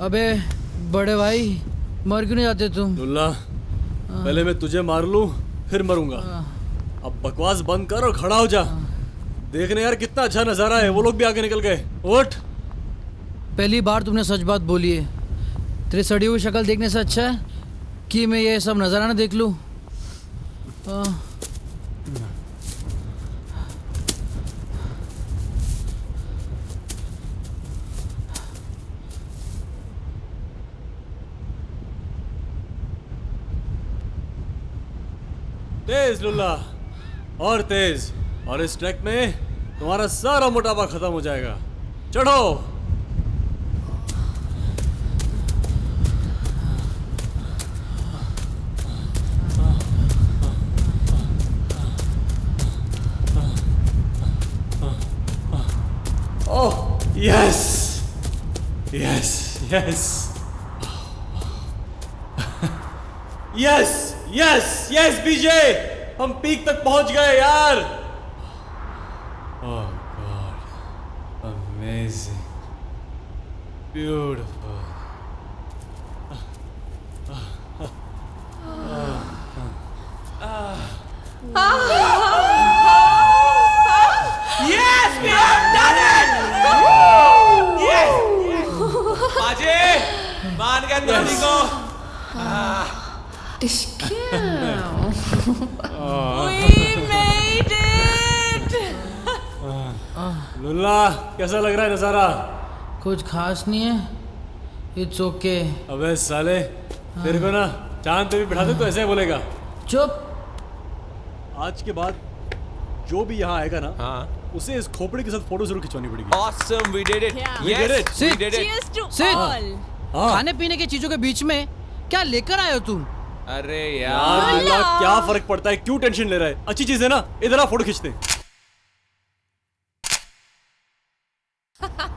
अबे बड़े भाई, मर क्यों नहीं जाते तुम? लुल्ला, पहले मैं तुझे मार लूं, फिर मरूंगा। अब बकवास बंद कर और खड़ा हो जा। देखने यार कितना अच्छा नजारा है, वो लोग भी आगे निकल गए। उठ। पहली बार तुमने सच बात बोली है। तेरी सड़ी हुई शक्ल देखने से अच्छा है कि मैं ये सब नजराना देख लूं। तेज लुल्ला, और तेज, और इस ट्रैक में तुम्हारा सारा मोटापा खत्म हो जाएगा। चढ़ो। Oh yes yes yes yes yes yes BJ, हम पीक तक पहुंच गए यार। Oh God, amazing, beautiful. Yes, we have done it! Yes! बाजे, मान गए धोनी को। We made it! लुल्ला, कैसा लग रहा है नजारा? कुछ खास नहीं है। It's okay. अबे साले, तेरे को ना चांद पे भी बिठा दे तो ऐसे ही बोलेगा। चुप। आज के बाद जो भी यहाँ आएगा ना, हाँ, उसे इस खोपड़ी के साथ फोटो जरूर खिंचवानी पड़ेगी। Awesome, we did it. Yeah. We did Yes, it. we Sit. did it. Cheers to Sit. all! हाँ। खाने पीने की चीजों के बीच में क्या लेकर आए हो तुम? अरे यार यार, लुल्ला, क्या फर्क पड़ता है, क्यों टेंशन ले रहा है? अच्छी चीज है ना, इधर आ फोटो खींचते हैं।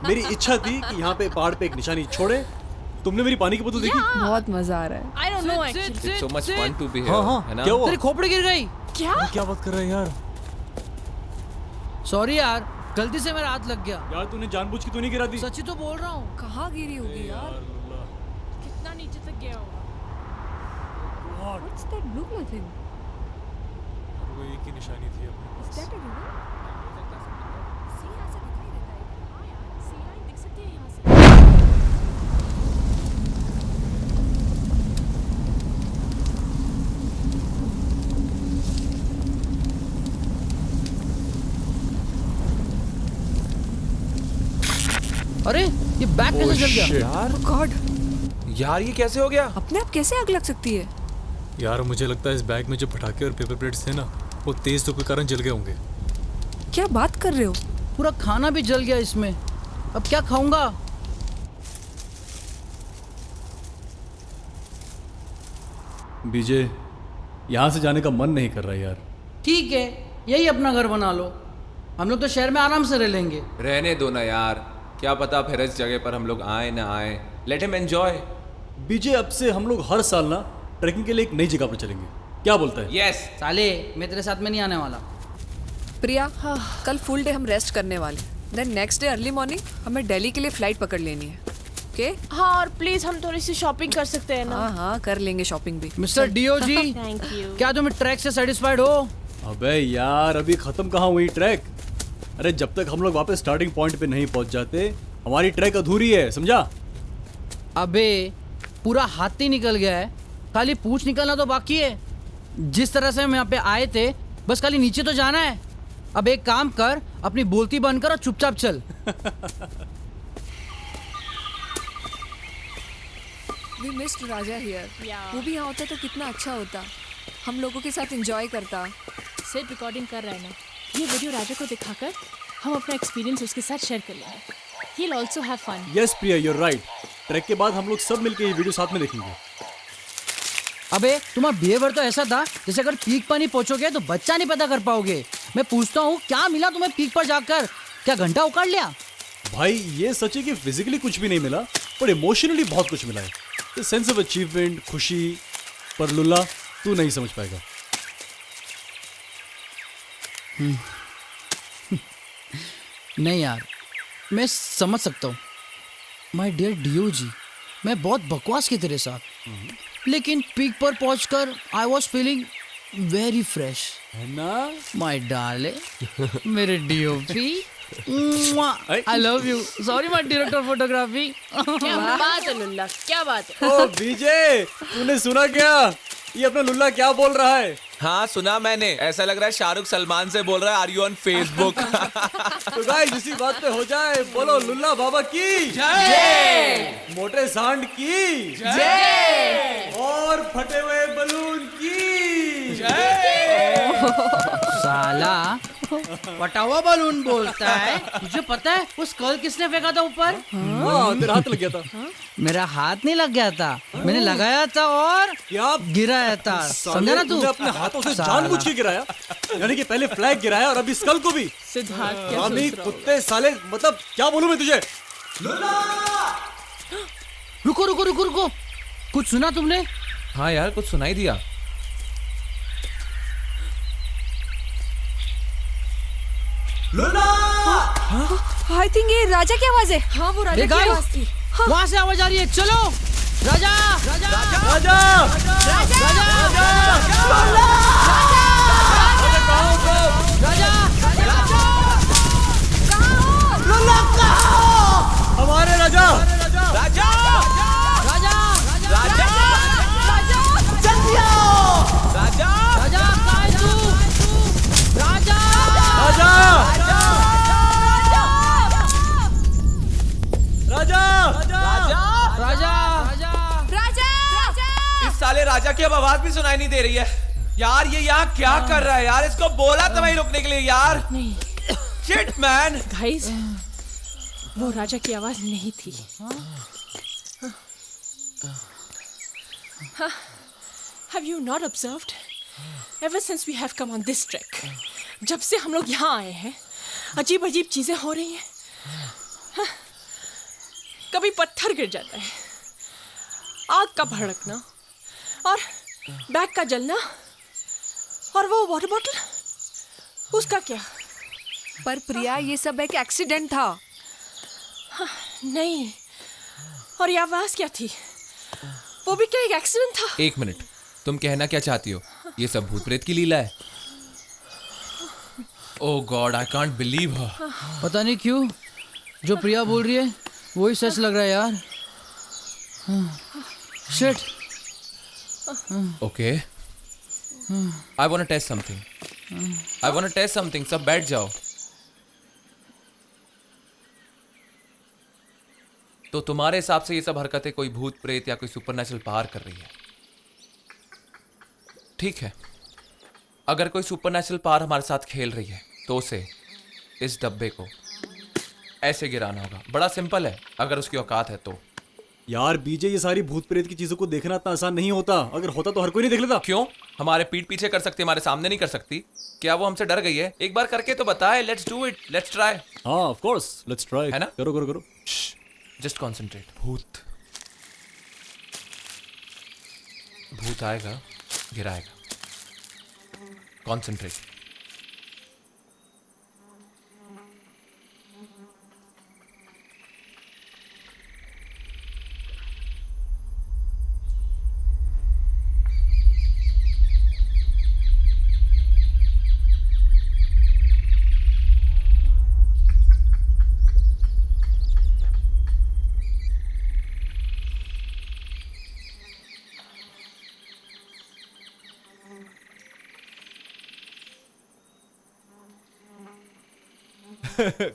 मेरी इच्छा थी कि यहाँ पे पहाड़ पे एक निशानी छोड़े। तुमने मेरी पानी की बोतल देखी? बहुत मजा आ रहा है। I don't know actually. it's so much fun to be here. हाँ, हाँ, है ना? क्या हुआ? तेरी खोपड़ी गिर गई। क्या? क्या बात कर रहा है यार? सॉरी यार, गलती से मेरा हाथ लग गया। यार तूने जानबूझ के तो नहीं गिरा दी? सच्ची तो बोल रहा हूँ। कहाँ गिरी होगी यार? लुल्ला, कितना नीचे तक गया होगा? What's that blue thing? वो एक ही निशानी थी अपने Is that a river? सी यहाँ से दिखाई देता है। हाँ यार, सी लाइन दिख सकती है यहाँ से। अरे ये बैग कैसे जल गया? यार, Oh God! यार ये कैसे हो गया? अपने आप कैसे आग लग सकती है? यार मुझे लगता है इस बैग में जो पटाखे और पेपर प्लेट्स थे ना, वो तेज धूप के कारण जल गए होंगे। क्या बात कर रहे हो? पूरा खाना भी जल गया इसमें। अब क्या खाऊंगा? बीजे, यहाँ से जाने का मन नहीं कर रहा यार। ठीक है, यही अपना घर बना लो। हम लोग तो शहर में आराम से रह लेंगे। रहने दो ना यार, क्या पता फिर इस जगह पर हम लोग आए ना आए। Let him enjoy. बीजे अब से हम लोग हर साल ना ट्रैकिंग के लिए एक नई जगह पर चलेंगे, क्या बोलता है? यस। साले मैं तेरे साथ में नहीं आने वाला। प्रिया, कल फुल डे हम रेस्ट करने वाले, then next day early morning हमें दिल्ली के लिए फ्लाइट पकड़ लेनी है। ओके? हाँ, और प्लीज हम थोड़ी सी शॉपिंग कर सकते हैं ना? हाँ हाँ, कर लेंगे शॉपिंग भी। Mister DOG, thank you. क्या तुम ट्रैक से सेटिस्फाइड हो? अबे यार, अभी खत्म कहाँ हुई ट्रैक? अरे जब तक हम लोग वापस स्टार्टिंग पॉइंट पे नहीं पहुंच जाते, हमारी ट्रैक अधूरी है, समझा? अबे पूरा हाथी निकल गया है, खाली पूंछ निकलना तो बाकी है। जिस तरह से हम यहाँ पे आए थे, बस खाली नीचे तो जाना है। अब एक काम कर, अपनी बोलती बंद कर और चुपचाप चल। We missed Raja here. Yeah. वो भी यहाँ होता तो कितना अच्छा होता, हम लोगों के साथ एंजॉय करता। सिर्फ रिकॉर्डिंग कर रहा है ना, ये वीडियो राजा को दिखाकर हम अपना एक्सपीरियंस उसके साथ शेयर कर लेंगे। He'll also have fun. Yes Priya, your right. Track के बाद हम लोग सब मिलके ये वीडियो साथ में देखेंगे। अबे तुम्हारा बिहेवियर तो ऐसा था जैसे अगर पीक पर नहीं पहुंचोगे तो बच्चा नहीं पैदा कर पाओगे। मैं पूछता हूँ, क्या मिला तुम्हें पीक पर जाकर? क्या घंटा उखाड़ लिया? भाई ये सच है कि फिजिकली कुछ भी नहीं मिला, पर इमोशनली बहुत कुछ मिला है। सेंस ऑफ अचीवमेंट, खुशी। पर लुल्ला, तू नहीं समझ पाएगा। नहीं यार, मैं समझ सकता हूँ माय डियर डीओजी, मैं बहुत बकवास की तेरे साथ, लेकिन पीक पर पहुंचकर I was feeling very fresh है ना? माय डार्लिंग, मेरे DOP, I love you. Sorry my director photography. क्या बात है लुल्ला, क्या बात है? ओ बीजे, तूने सुना क्या? ये अपना लुल्ला क्या बोल रहा है? हाँ सुना मैंने, ऐसा लग रहा है शाहरुख सलमान से बोल रहा है, आर यू ऑन फेसबुक? तो गाइस इसी बात पे हो जाए, बोलो लुल्ला बाबा की जय, मोटे सांड की जय, और फटे हुए बलून की जय। साला फटा हुआ बलून बोलता है। तुझे पता है वो स्कल किसने फेंका था ऊपर? हाँ, तेरा हाथ लग गया था। मेरा हाथ नहीं लग गया था, मैंने लगाया था और क्या गिराया था, समझा ना तू? तूने अपने हाथों से जानबूझ के गिराया, यानी कि पहले फ्लैग गिराया और अभी स्कल को भी। सिद्धार्थ क्या अभी सोच रहा कुत्ते साले, मतलब क्या बोलूं मैं तुझे? रुको रुको रुको रुको, कुछ सुना तुमने? हाँ यार, कुछ सुनाई दिया। आई थिंक ये राजा की आवाज है। हाँ, वो राजा की देखा? आवाज थी। वहाँ से आवाज आ रही है, चलो। राजा राजा राजा राजा हमारे राजा राजा राजा राजा जल्दी आओ। राजा राजा कहाँ है तू? राजा राजा राजा राजा राजा इस साले राजा की अब आवाज भी सुनाई नहीं दे रही है यार। ये यहाँ क्या कर रहा है यार? इसको बोला था वहीं रुकने के लिए यार। नहीं शिट मैन। गाइस, वो राजा की आवाज नहीं थी। Have you not observed? Ever since we have come on this trek, जब से हम लोग यहाँ आए हैं, अजीब अजीब चीजें हो रही हैं। हाँ, कभी पत्थर गिर जाता है, आग का भड़कना, और बैग का जलना, और वो वाटर बॉटल, उसका क्या? पर प्रिया, ये सब एक एक्सीडेंट था। नहीं, और ये आवाज क्या थी? वो भी क्या एक एक्सीडेंट था? एक मिनट, तुम कहना क्या चाहती हो? ये सब भूत प्रेत की लीला है? ओह गॉड, आई कांट बिलीव हर। पता नहीं क्यों जो प्रिया बोल रही है वही सच लग रहा है यार। Shit. Okay, I want to test something. I want to test something. सब बैठ जाओ। तो तुम्हारे हिसाब से ये सब हरकतें कोई भूत प्रेत या कोई सुपरनेचुरल पावर कर रही है? ठीक है, अगर कोई सुपरनेचुरल पावर हमारे साथ खेल रही है तो उसे इस डब्बे को ऐसे गिराना होगा। बड़ा सिंपल है, अगर उसकी औकात है तो। यार बीजे, ये सारी भूत प्रेत की चीजों को देखना इतना आसान नहीं होता। अगर होता तो हर कोई नहीं देख लेता। क्यों? हमारे पीठ पीछे कर सकती, हमारे सामने नहीं कर सकती? क्या वो हमसे डर गई है? एक बार करके तो बताए। Let's do it, let's try. हाँ ऑफ कोर्स, लेट्स ट्राई। है ना? करो करो करो। Just concentrate. भूत भूत आएगा, गिराएगा। कॉन्सेंट्रेट।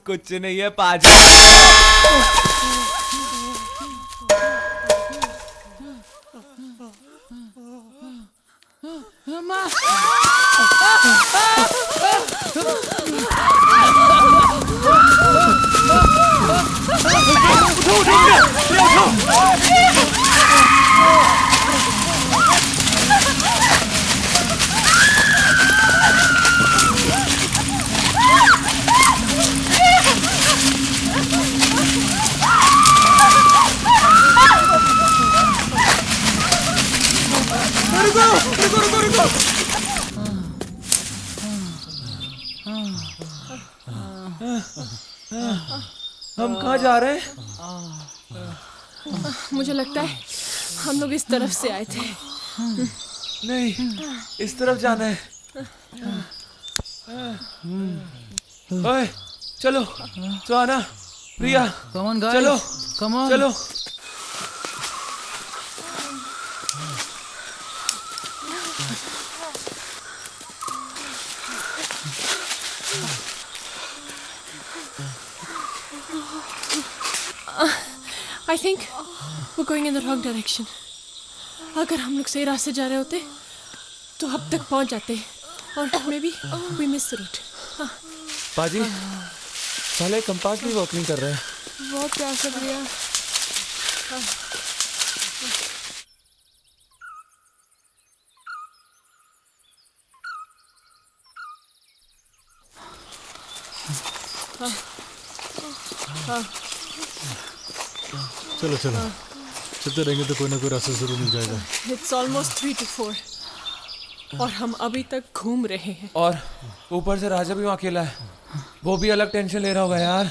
कुछ नहीं है पाजी। हम कहाँ जा रहे हैं? मुझे लगता है हम लोग इस तरफ से आए थे। नहीं, इस तरफ जाना है। ओए, चलो सुहाना, प्रिया, चलो चलो। I think we're going in the wrong direction. अगर हम लोग सही रास्ते जा रहे होते तो अब तक पहुंच जाते, और maybe we missed the route. पाजी, साले कंपास भी वर्क नहीं कर रहा है। बहुत प्यार से प्रिया। चलो चलो, चलते रहेंगे तो कोई ना कोई रास्ता जरूर मिल जाएगा। It's almost 3 to 4 और हम अभी तक घूम रहे हैं। और ऊपर से राजा भी वहाँ अकेला है, वो भी अलग टेंशन ले रहा होगा यार।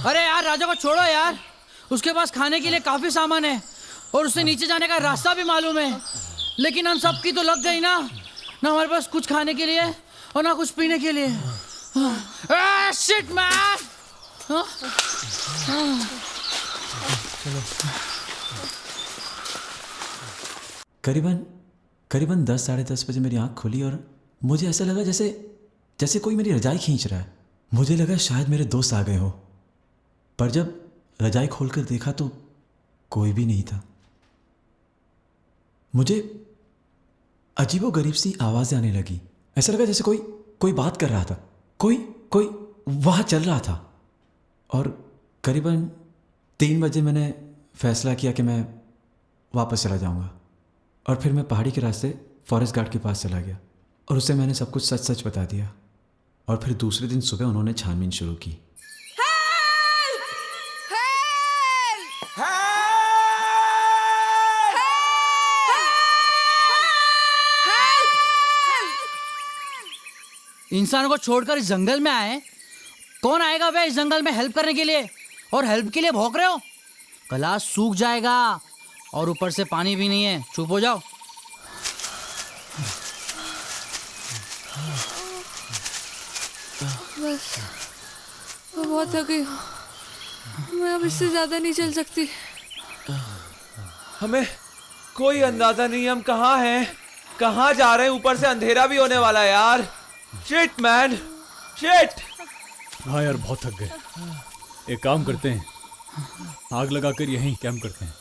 अरे यार राजा को छोड़ो यार, उसके पास खाने के लिए काफी सामान है और उसे नीचे जाने का रास्ता भी मालूम है। लेकिन हम सबकी तो लग गई ना हमारे पास कुछ खाने के लिए और ना कुछ पीने के लिए। Shit man. करीबन 10 साढ़े 10 बजे मेरी आंख खुली और मुझे ऐसा लगा जैसे कोई मेरी रजाई खींच रहा है। मुझे लगा शायद मेरे दोस्त आ गए हो, पर जब रजाई खोलकर देखा तो कोई भी नहीं था। मुझे अजीबोगरीब सी आवाज़ें आने लगी। ऐसा लगा जैसे कोई बात कर रहा था, कोई वहाँ चल रहा था। और करीबन 3 बजे मैंने फैसला किया कि मैं वापस चला जाऊँगा, और फिर मैं पहाड़ी के रास्ते फॉरेस्ट गार्ड के पास चला गया और उससे मैंने सब कुछ सच बता दिया। और फिर दूसरे दिन सुबह उन्होंने छानबीन शुरू की। इंसानों को छोड़कर इस जंगल में आए, कौन आएगा वे इस जंगल में हेल्प करने के लिए? और हेल्प के लिए भौंक रहे हो? गला सूख जाएगा और ऊपर से पानी भी नहीं है। चुप हो जाओ। बस मैं बहुत थक गई हूँ, मैं अब इससे ज्यादा नहीं चल सकती। हमें कोई अंदाजा नहीं हम कहाँ हैं, कहाँ जा रहे हैं। ऊपर से अंधेरा भी होने वाला है यार। Shit man, shit. हाँ यार, बहुत थक गए। एक काम करते हैं, आग लगाकर यहीं कैंप करते हैं।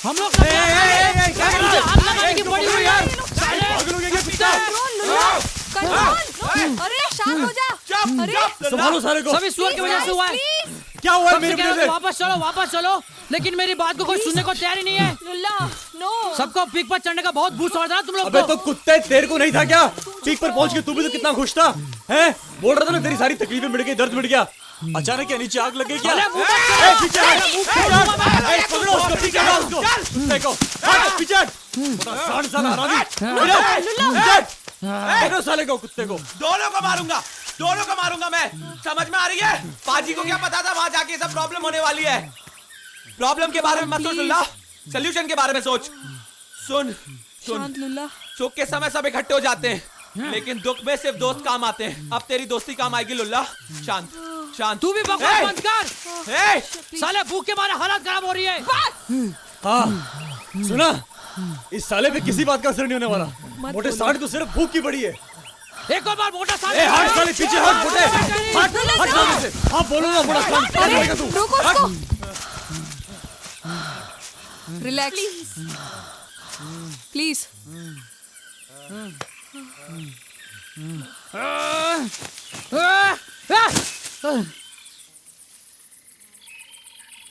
हम लोग आग लगाने की पड़ी हुई यार। अरे शांत हो जा। अरे संभालो सारे को। सभी सुअर की वजह से हुआ है। क्या हुआ है सबसे मेरे कह रहा वजह हूँ, वापस चलो, लेकिन मेरी बात को कोई सुनने को तैयार ही नहीं है। लुल्ला नो सबको पीक पर चढ़ने का बहुत भूत सवार था तुम लोग अबे को। तो कुत्ते, तेरे को नहीं था क्या? पीक पर पहुंच के तू भी तो कितना खुश था, हैं? बोल रहा था ना तेरी सारी तकलीफें मिट गई, दर्द मिट गया। अचानक क्या नीचे आग लग गई क्या? अरे मुंह मत ए, चढ़ो। पीछे हट, ए, पकड़ो उसको, पीछे हटाओ उसको। कुत्ते को, हट, पीछे हट। बड़ा सांड साला हरामी। पीछे हट। पकड़ो साले को, कुत्ते को। दोनों को मारूंगा मैं। समझ में आ रही है? पाजी को क्या पता था वहां जाके सब प्रॉब्लम होने वाली है। प्रॉब्लम के बारे में मत सोच लुल्ला, सोल्यूशन के बारे में सोच। सुन शांत लुल्ला। सुख के समय सब इकट्ठे हो जाते हैं, लेकिन दुख में सिर्फ दोस्त काम आते हैं। अब तेरी दोस्ती काम आएगी लुल्ला। शांत तू भी बकवास बंद कर। साले भूख के मारे हालत खराब हो रही है। हाँ, सुना? इस साले पे किसी बात का असर नहीं होने वाला। मोटे सांड को सिर्फ भूख की पड़ी है। एक और बार मोटा सांड। ए, हट साले, पीछे हट मोटे। हट साले से। हाँ, बोलो ना मोटा सांड, क्या करेगा तू? रोको उसको। Relax please.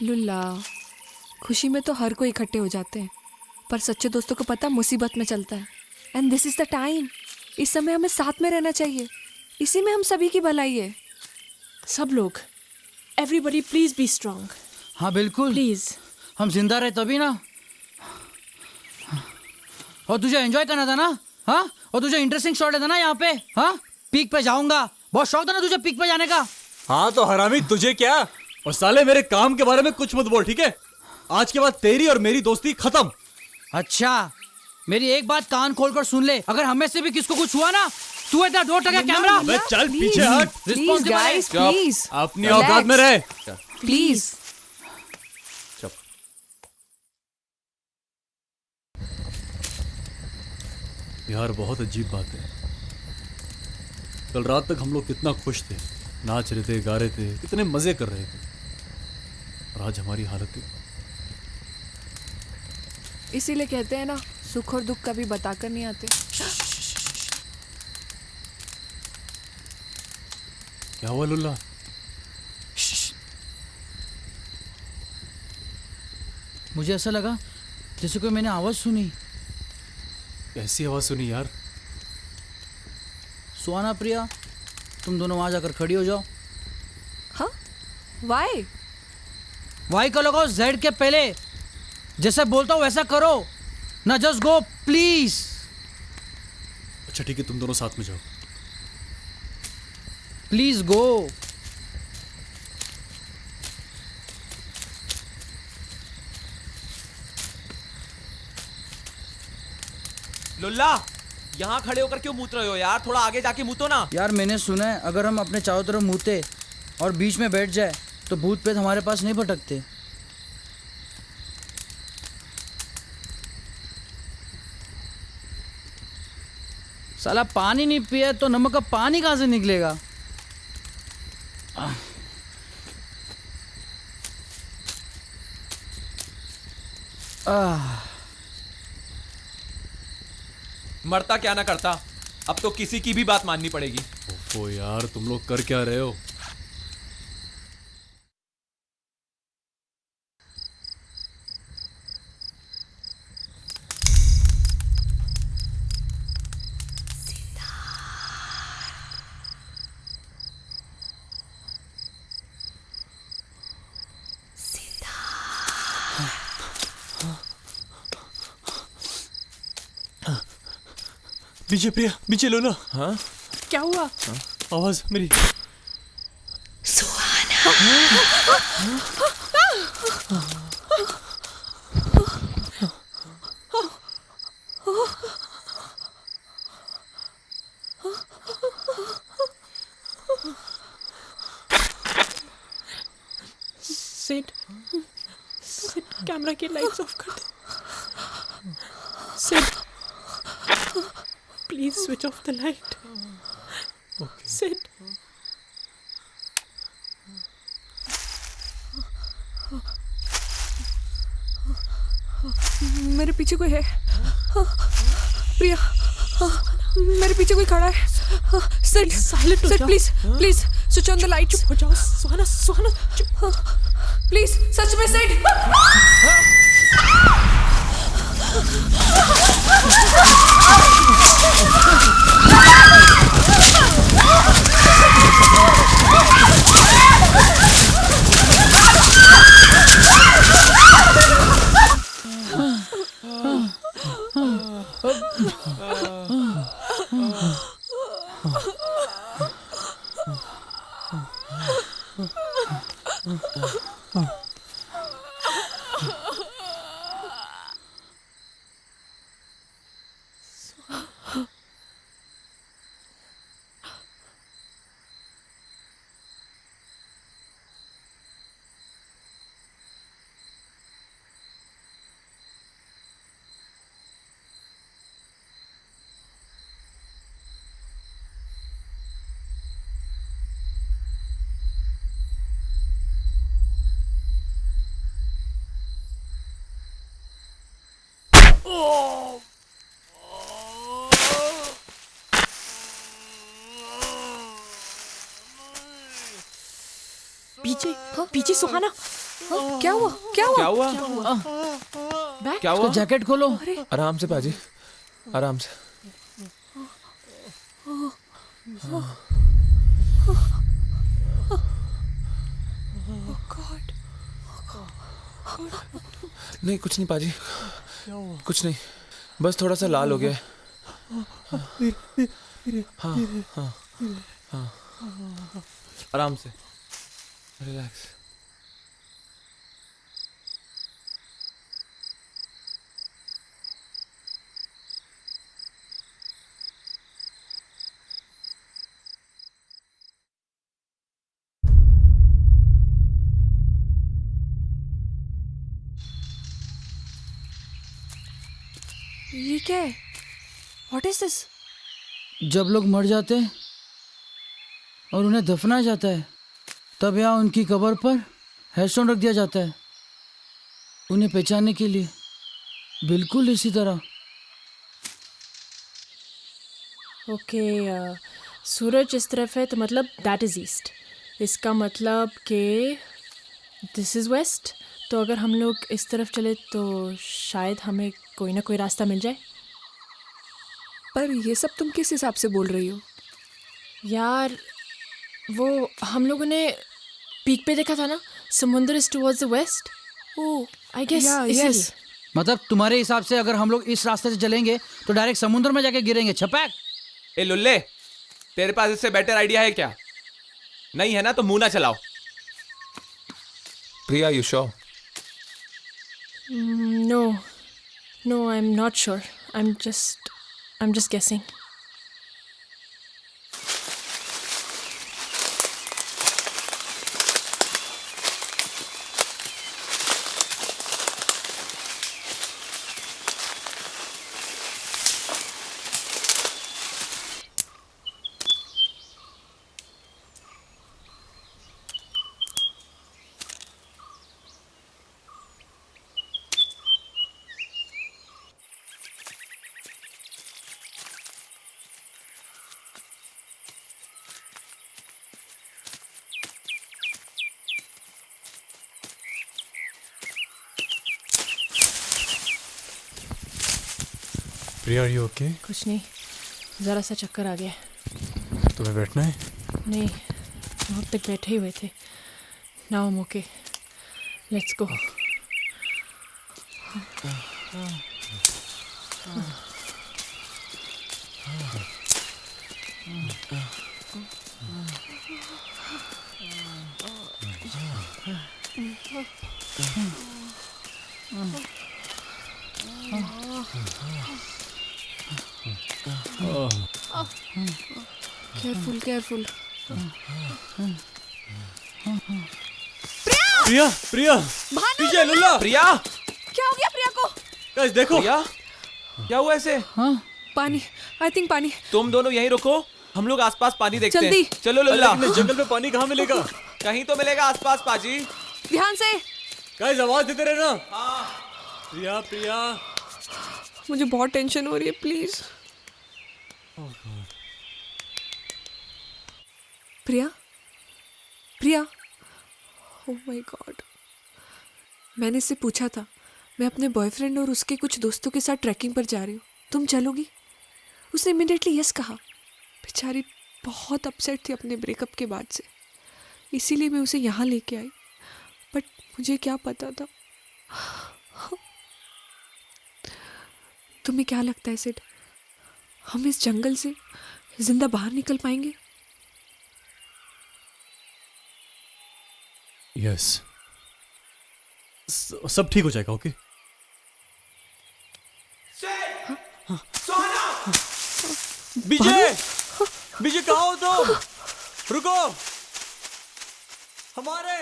लुल्ला, खुशी में तो हर कोई इकट्ठे हो जाते हैं, पर सच्चे दोस्तों को पता मुसीबत में चलता है। And this is the time. इस समय हमें साथ में रहना चाहिए, इसी में हम सभी की भलाई है। सब लोग, एवरीबडी प्लीज बी स्ट्रांग। हाँ बिल्कुल, प्लीज। हम जिंदा रहे तभी ना। और तुझे एंजॉय करना था ना? हाँ, और तुझे इंटरेस्टिंग शॉट लेता ना यहाँ पे। हाँ, पीक पे जाऊंगा, बहुत शौक था ना तुझे पीक पे जाने का। हाँ तो हरामी, तुझे क्या? और साले मेरे काम के बारे में कुछ मत बोल, ठीक है? आज के बाद तेरी और मेरी दोस्ती खत्म। अच्छा, मेरी एक बात कान खोलकर सुन ले, अगर हमें से भी किसको कुछ हुआ ना, तू इतना डोर टका कैमरा। अबे चल पीछे हट। प्लीज गाइस, प्लीज अपनी औकात में रहे। प्लीज। यार बहुत अजीब बात है, कल रात तक हम लोग कितना खुश थे, नाच रहे थे, गा रहे थे, कितने मजे कर रहे थे, और आज हमारी हालत है। इसीलिए कहते हैं ना, सुख और दुख कभी बताकर नहीं आते। क्या हुआ लुल्ला? मुझे ऐसा लगा जैसे कोई मैंने आवाज सुनी। कैसी आवाज सुनी यार? सुहाना, प्रिया, तुम दोनों वहां जाकर खड़ी हो जाओ। हाँ, वाई? वाई का लगाओ जेड के पहले। जैसे बोलता हूँ वैसा करो ना, जस्ट गो प्लीज। अच्छा ठीक है, तुम दोनों साथ में जाओ। Please go. लुल्ला, यहाँ खड़े होकर क्यों मूत रहे हो यार? थोड़ा आगे जाके मूतो ना। यार मैंने सुना है अगर हम अपने चारों तरफ मुँहते और बीच में बैठ जाए तो भूत प्रेत हमारे पास नहीं भटकते। साला पानी नहीं पिए तो नमक का पानी कहाँ से निकलेगा? मरता क्या ना करता, अब तो किसी की भी बात माननी पड़ेगी। ओफो यार, तुम लोग कर क्या रहे हो? पीछे प्रिया, पीछे लो ना। हाँ? क्या हुआ? आवाज मेरी। सिड, कैमरा की लाइट्स ऑफ कर दे। Sid, please switch off the light. Sid. मेरे पीछे कोई है। प्रिया, मेरे पीछे कोई खड़ा है। सिड, साइलेंट हो सिड, जाओ। Please please switch on the light. चुप हो जाओ सुहाना, सुहाना चुप। प्लीज सच में सिड। पीछे, पीछे सुहाना। क्या हुआ? क्या हुआ? क्या हुआ? बैग? क्या हुआ? जैकेट खोलो। आराम से पाजी, आराम से। नहीं कुछ नहीं पाजी, कुछ नहीं, बस थोड़ा सा लाल हो गया है। हाँ हाँ हाँ, आराम से, रिलैक्स। ये क्या है? What is this? जब लोग मर जाते हैं और उन्हें दफनाया जाता है, तब यहाँ उनकी कब्र पर हेडस्टोन रख दिया जाता है, उन्हें पहचानने के लिए। बिल्कुल इसी तरह। ओके, सूरज इस तरफ है तो मतलब दैट इज़ ईस्ट। इसका मतलब कि दिस इज़ वेस्ट। तो अगर हम लोग इस तरफ चले तो शायद हमें कोई ना कोई रास्ता मिल जाए। पर ये सब तुम किस हिसाब से बोल रही हो? यार वो हम लोगों ने पीक पे देखा था ना, samundar is towards the west. Oh I guess yes. मतलब तुम्हारे हिसाब से अगर हम लोग इस रास्ते से चलेंगे तो डायरेक्ट समुद्र में जाके गिरेंगे। छपैक। ए लुल्ले, तेरे पास इससे बेटर आइडिया है क्या? नहीं है ना तो मुंह ना चलाओ। Priya, you sure? No no, I am not sure. I am just guessing. Priya, are you okay? कुछ नहीं, ज़रा सा चक्कर आ गया। तुम्हें बैठना है? नहीं, बहुत तक बैठे ही हुए थे। Now I am okay, let's go. Careful careful. Priya, Priya, पीछे लुल्ला। प्रिया, क्या हो गया प्रिया को? गाइस देखो। प्रिया, क्या हुआ ऐसे? पानी, आई थिंक पानी। तुम दोनों यहीं रुको, हम लोग आसपास पानी देखते हैं। जल्दी। चलो लुल्ला। लेकिन इस जंगल में पानी कहाँ मिलेगा? कहीं तो मिलेगा आसपास पाजी। ध्यान से। गाइस आवाज देते रहना। प्रिया, प्रिया। मुझे बहुत टेंशन हो रही है, please. Priya, Priya, oh my God, मैंने इससे पूछा था मैं अपने बॉयफ्रेंड और उसके कुछ दोस्तों के साथ ट्रैकिंग पर जा रही हूँ, तुम चलोगी? उसने इमिडिएटली यस कहा। बेचारी बहुत अपसेट थी अपने ब्रेकअप के बाद से, इसीलिए मैं उसे यहाँ लेके आई। बट मुझे क्या पता था। तुम्हें क्या लगता है सिड, हम इस जंगल से जिंदा बाहर निकल पाएंगे? यस, सब ठीक हो जाएगा। ओके विजय, विजय कहाँ हो तुम? रुको, हमारे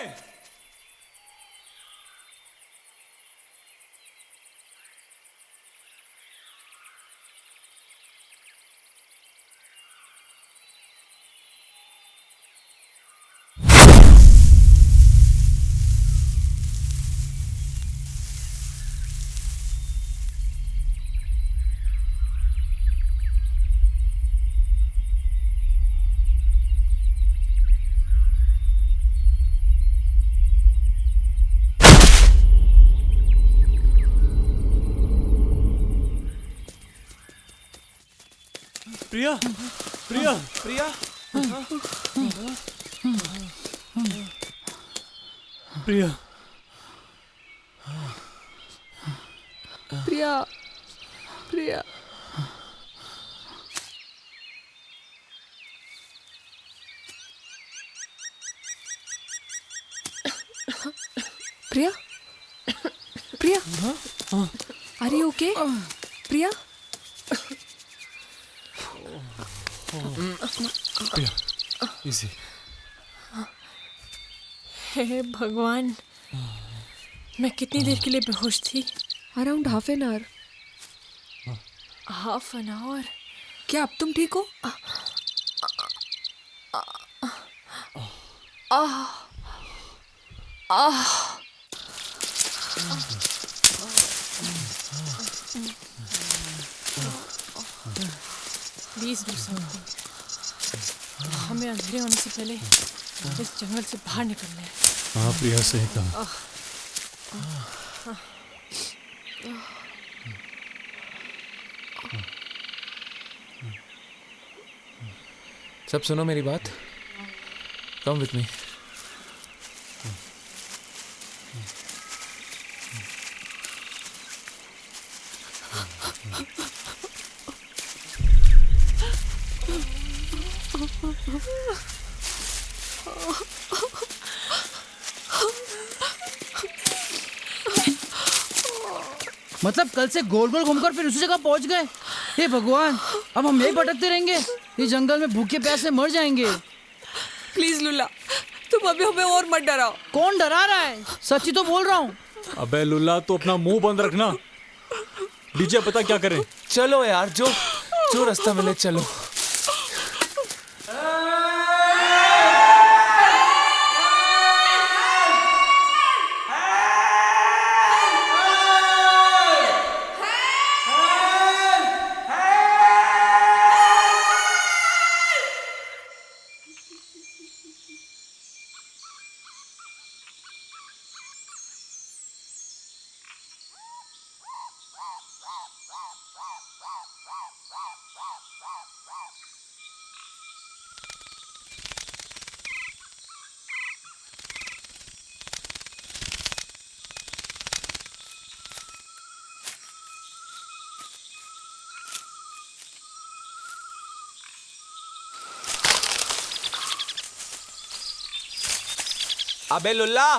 Priya, Priya, Priya, Priya, Priya, Priya, Priya, Priya, are you okay? Priya, Priya, easy. हे भगवान, मैं कितनी देर के लिए बेहोश थी? Around half an hour. Half an hour? क्या अब तुम ठीक हो? Please do something. हमें अंधेरे होने से पहले इस जंगल से बाहर निकलना है। हाँ प्रिया, सही कहा। सब सुनो मेरी बात, कम विथ मी। मतलब कल से गोल गोल घूमकर फिर उसी जगह पहुंच गए। हे भगवान, अब हम यही भटकते रहेंगे? इस जंगल में भूखे प्यासे मर जाएंगे। प्लीज लुल्ला, तुम अभी हमें और मत डराओ। कौन डरा रहा है? सच्ची तो बोल रहा हूँ। अबे लुल्ला, तो अपना मुंह बंद रखना। डीजे पता क्या करें? चलो यार, जो जो रास्ता मिले चलो। अबे लुल्ला,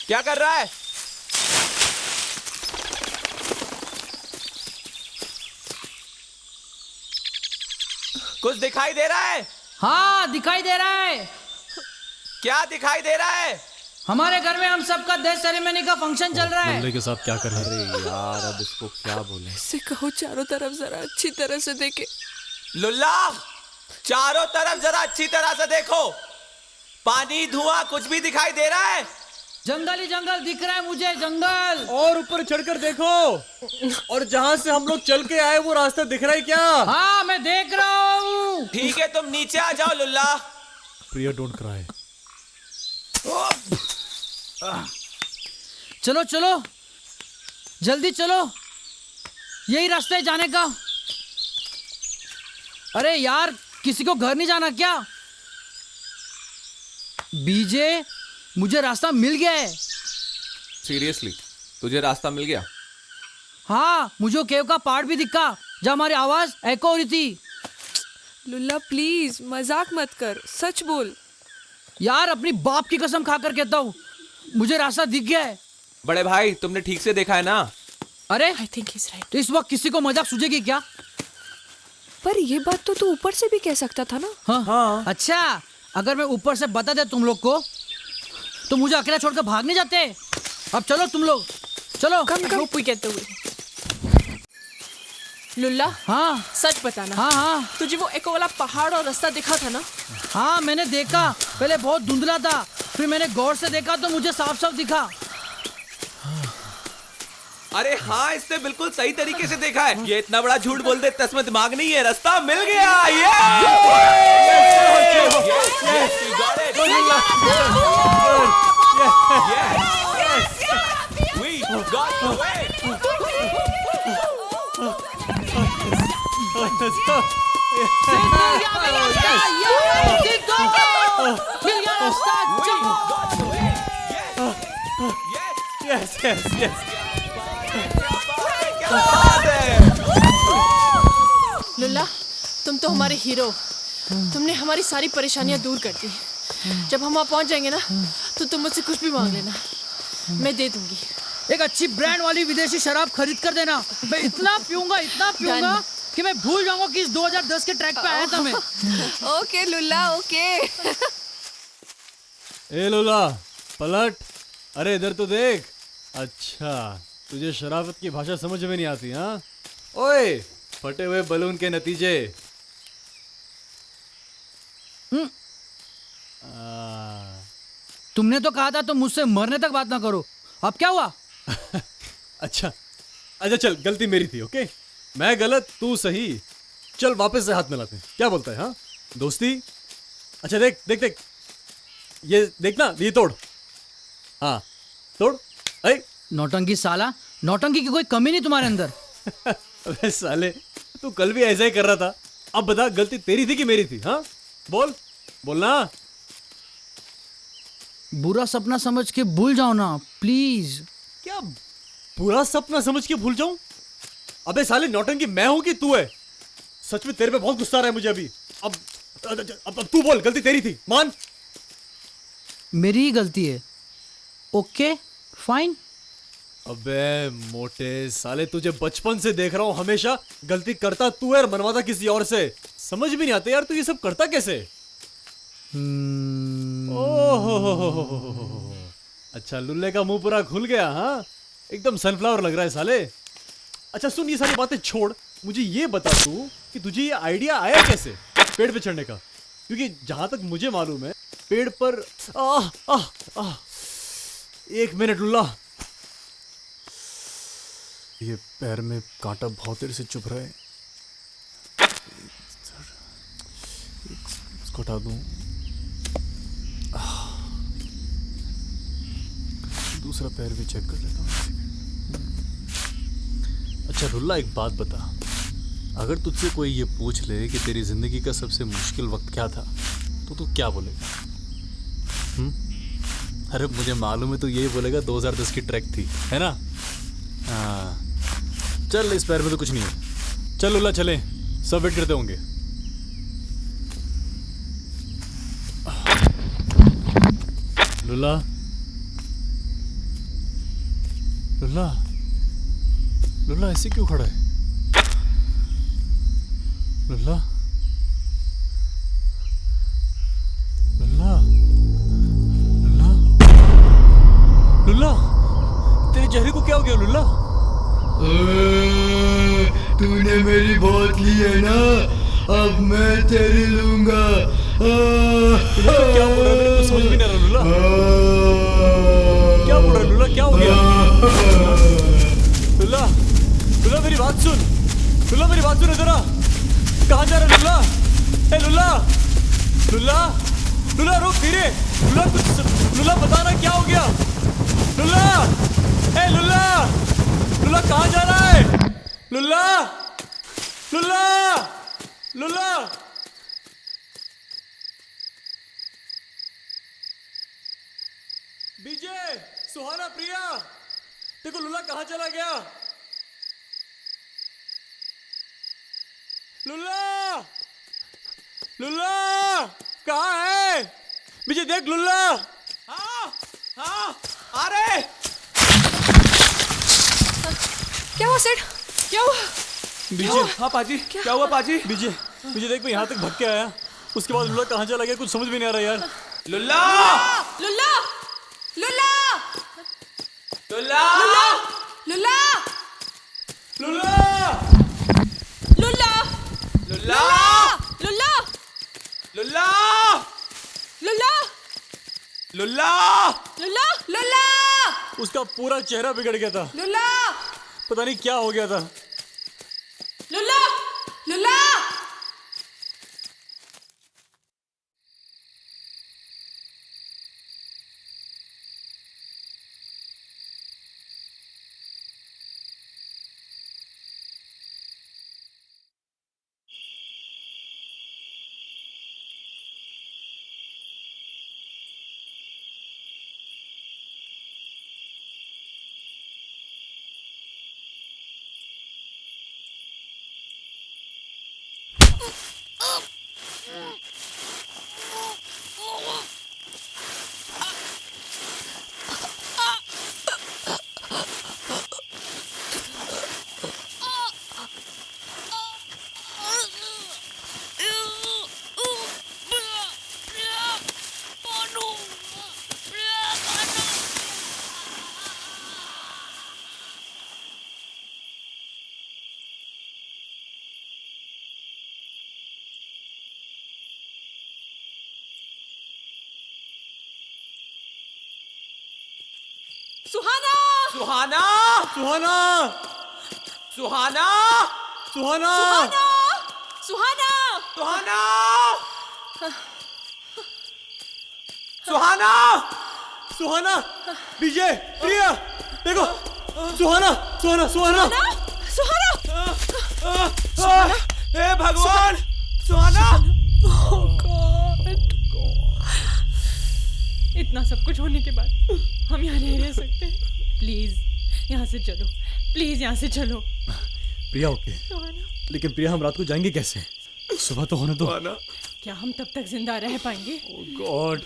क्या कर रहा है? कुछ दिखाई दे रहा है? हाँ, दिखाई दे रहा है। क्या दिखाई दे रहा है? हमारे घर में हम सबका डेथ सेरेमनी का फंक्शन चल रहा है। लुल्ले के साथ क्या कर रहे हैं? अरे यार, अब इसको क्या बोले? इससे कहो चारों तरफ जरा अच्छी तरह से देखे। लुल्ला, चारों तरफ जरा अच्छी तरह से देखो। पानी, धुआं, कुछ भी दिखाई दे रहा है? जंगल ही जंगल दिख रहा है मुझे, जंगल। और ऊपर चढ़कर देखो, और जहाँ से हम लोग चल के आए वो रास्ता दिख रहा है क्या? हाँ, मैं देख रहा हूँ। ठीक है, तुम नीचे आ जाओ लुल्ला। प्रिया, डोंट क्राई। चलो चलो जल्दी चलो, यही रास्ता है जाने का। अरे यार किसी को घर नहीं जाना क्या? बीजे मुझे रास्ता मिल गया है। सीरियसली तुझे रास्ता मिल गया? हाँ मुझे केव का पार्ट भी दिखा जहाँ हमारी आवाज एको हो रही थी। लुल्ला प्लीज मजाक मत कर, सच बोल। यार अपनी बाप की कसम खाकर कहता हूँ, मुझे रास्ता दिख गया है। बड़े भाई तुमने ठीक से देखा है ना? अरे I think he is right. इस वक्त किसी को मजाक सूझेगी क्या? पर ये बात तो तू ऊपर से भी कह सकता था ना। हाँ। अच्छा अगर मैं ऊपर से बता दे तुम लोग को तो मुझे अकेला छोड़कर भाग नहीं जाते। अब चलो तुम लोग चलो। Come come we get the way. Lulla हाँ सच बताना। हाँ हाँ तुझे वो एको वाला पहाड़ और रास्ता दिखा था ना? हाँ मैंने देखा, पहले बहुत धुंधला था, फिर मैंने गौर से देखा तो मुझे साफ साफ दिखा। अरे हाँ इसने बिल्कुल सही तरीके से देखा है। ये इतना बड़ा झूठ बोल दे इसमें दिमाग नहीं है। रास्ता मिल गया। लुल्ला तुम तो हमारे हीरो, तुमने हमारी सारी परेशानियां दूर कर दी। जब हम वहाँ पहुँच जाएंगे ना तो तुम मुझसे कुछ भी मांग लेना, मैं दे दूंगी। एक अच्छी ब्रांड वाली विदेशी शराब खरीद कर देना। मैं इतना पीऊंगा कि मैं भूल जाऊंगा कि इस 2010 के ट्रैक पे आया था मैं। Okay Lulla okay. ए लोला पलट, अरे इधर तो देख। अच्छा तुझे शराफत की भाषा समझ में नहीं आती? हाँ ओए, फटे हुए बलून के नतीजे। तुमने तो कहा था तुम मुझसे मरने तक बात ना करो, अब क्या हुआ? अच्छा चल, गलती मेरी थी। ओके मैं गलत तू सही। चल वापस से हाथ मिलाते हैं, क्या बोलता है? हाँ दोस्ती। अच्छा देख देख देख, ये देखना, ये तोड़। हाँ तोड़। अरे नौटंकी साला, नौटंकी की कोई कमी नहीं तुम्हारे अंदर। अबे साले तू कल भी ऐसा ही कर रहा था। अब बता गलती तेरी थी कि मेरी थी? हाँ बोल, बोलना। बुरा सपना समझ के भूल जाओ ना प्लीज। क्या बुरा सपना समझ के भूल जाऊं? अबे साले नौटंकी मैं हूं कि तू है? सच में तेरे पे बहुत गुस्सा आ रहा है मुझे अभी। अब तू बोल, गलती तेरी थी, मान। मेरी ही गलती है। Okay fine. अबे मोटे साले, तुझे बचपन से देख रहा हूं, हमेशा गलती करता तू है और मनवाता किसी और से। समझ भी नहीं आता यार तू ये सब करता कैसे? ओहो, अच्छा लुल्ले का मुंह पूरा खुल गया। हाँ एकदम सनफ्लावर लग रहा है साले। अच्छा सुन, ये सारी बातें छोड़, मुझे ये बता तू कि तुझे ये आइडिया आया कैसे पेड़ पे चढ़ने का? क्योंकि जहां तक मुझे मालूम है पेड़ पर एक मिनट लुल्ला, ये पैर में कांटा बहुत देर से चुभ रहा है, इसको हटा दूं। दूसरा पैर भी चेक कर लेता हूँ। अच्छा लुल्ला एक बात बता, अगर तुझसे कोई ये पूछ ले कि तेरी जिंदगी का सबसे मुश्किल वक्त क्या था तो तू क्या बोलेगा? अरे मुझे मालूम है तू यही बोलेगा 2010 की ट्रैक थी, है ना? हाँ चल, इस पैर में तो कुछ नहीं है। चल लुल्ला चले, सब वेट करते होंगे। लुल्ला लुल्ला लुल्ला ऐसे क्यों खड़ा है? लुल्ला लुल्ला लुल्ला लुल्ला, तेरे चेहरे को क्या हो गया लुल्ला? तूने मेरी बहुत ली है ना, अब मैं तेरी लूंगा। क्या बोल रहा है? मेरे को समझ भी नहीं आ रहा लुल्ला। क्या बोल रहा है लुल्ला? क्या हो गया? लुल्ला लुल्ला मेरी बात सुन, लुल्ला मेरी बात सुन, इधर आ। कहाँ जा रहा है लुल्ला? ए लुल्ला लुल्ला लुल्ला रुक धीरे। लुल्ला कुछ, लुल्ला बताना क्या हो गया? लुल्ला कहाँ जा रहा है? लुल्ला, लुल्ला, लुल्ला। बीजे, सुहाना, प्रिया, देखो लुल्ला कहाँ चला गया? लुल्ला, लुल्ला कहाँ है? बीजे देख लुल्ला। हाँ हाँ आ रहे। क्या हुआ सेठ? क्या हुआ? बीजे, हाँ पाजी, क्या हुआ पाजी? बीजे, बीजे देख मैं यहाँ तक भाग के आया, उसके बाद लुल्ला कहाँ चला गया कुछ समझ भी नहीं आ रहा यार। लुल्ला, लुल्ला, लुल्ला, लुल्ला, लुल्ला, लुल्ला, लुल्ला, लुल्ला, लुल्ला, लुल्ला, लुल्ला, लुल्ला, लुल्ला, लुल्ला, उसका पूरा चेहरा बिगड़ गया था, लुल्ला, पता नहीं क्या हो गया था। लुल्ला, लुल्ला। सुहाना, सुहाना, सुहाना, सुहाना, सुहाना, सुहाना, सुहाना, सुहाना, सुहाना, बीजे, प्रिया, देखो, सुहाना, सुहाना, सुहाना, सुहाना, हे भगवान, सुहाना। इतना सब कुछ होने के बाद हम यहाँ नहीं रह सकते। प्लीज यहाँ से चलो, प्लीज यहाँ से चलो। प्रिया ओके, लेकिन प्रिया हम रात को जाएंगे कैसे? सुबह तो होने दो। क्या हम तब तक जिंदा रह पाएंगे? ओह गॉड।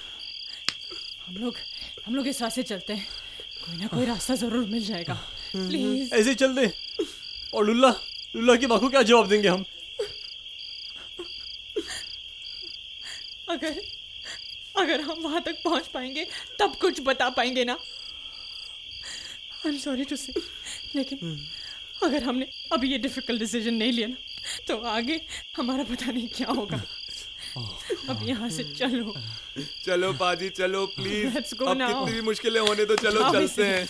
हम लोग इस रास्ते चलते हैं, कोई ना कोई रास्ता जरूर मिल जाएगा। प्लीज ऐसे ही चल दे। और लुल्ला, लुल्ला की माँ को क्या जवाब देंगे हम? अगर हम वहां तक पहुंच पाएंगे तब कुछ बता पाएंगे ना। आई एम सॉरी टू से, लेकिन अगर हमने अभी ये डिफिकल्ट डिसीजन नहीं लिया ना तो आगे हमारा पता नहीं क्या होगा। अब यहाँ से चलो। चलो पाजी चलो प्लीज। Let's go अब now. कितनी भी मुश्किलें होने तो चलो Obviously. चलते हैं।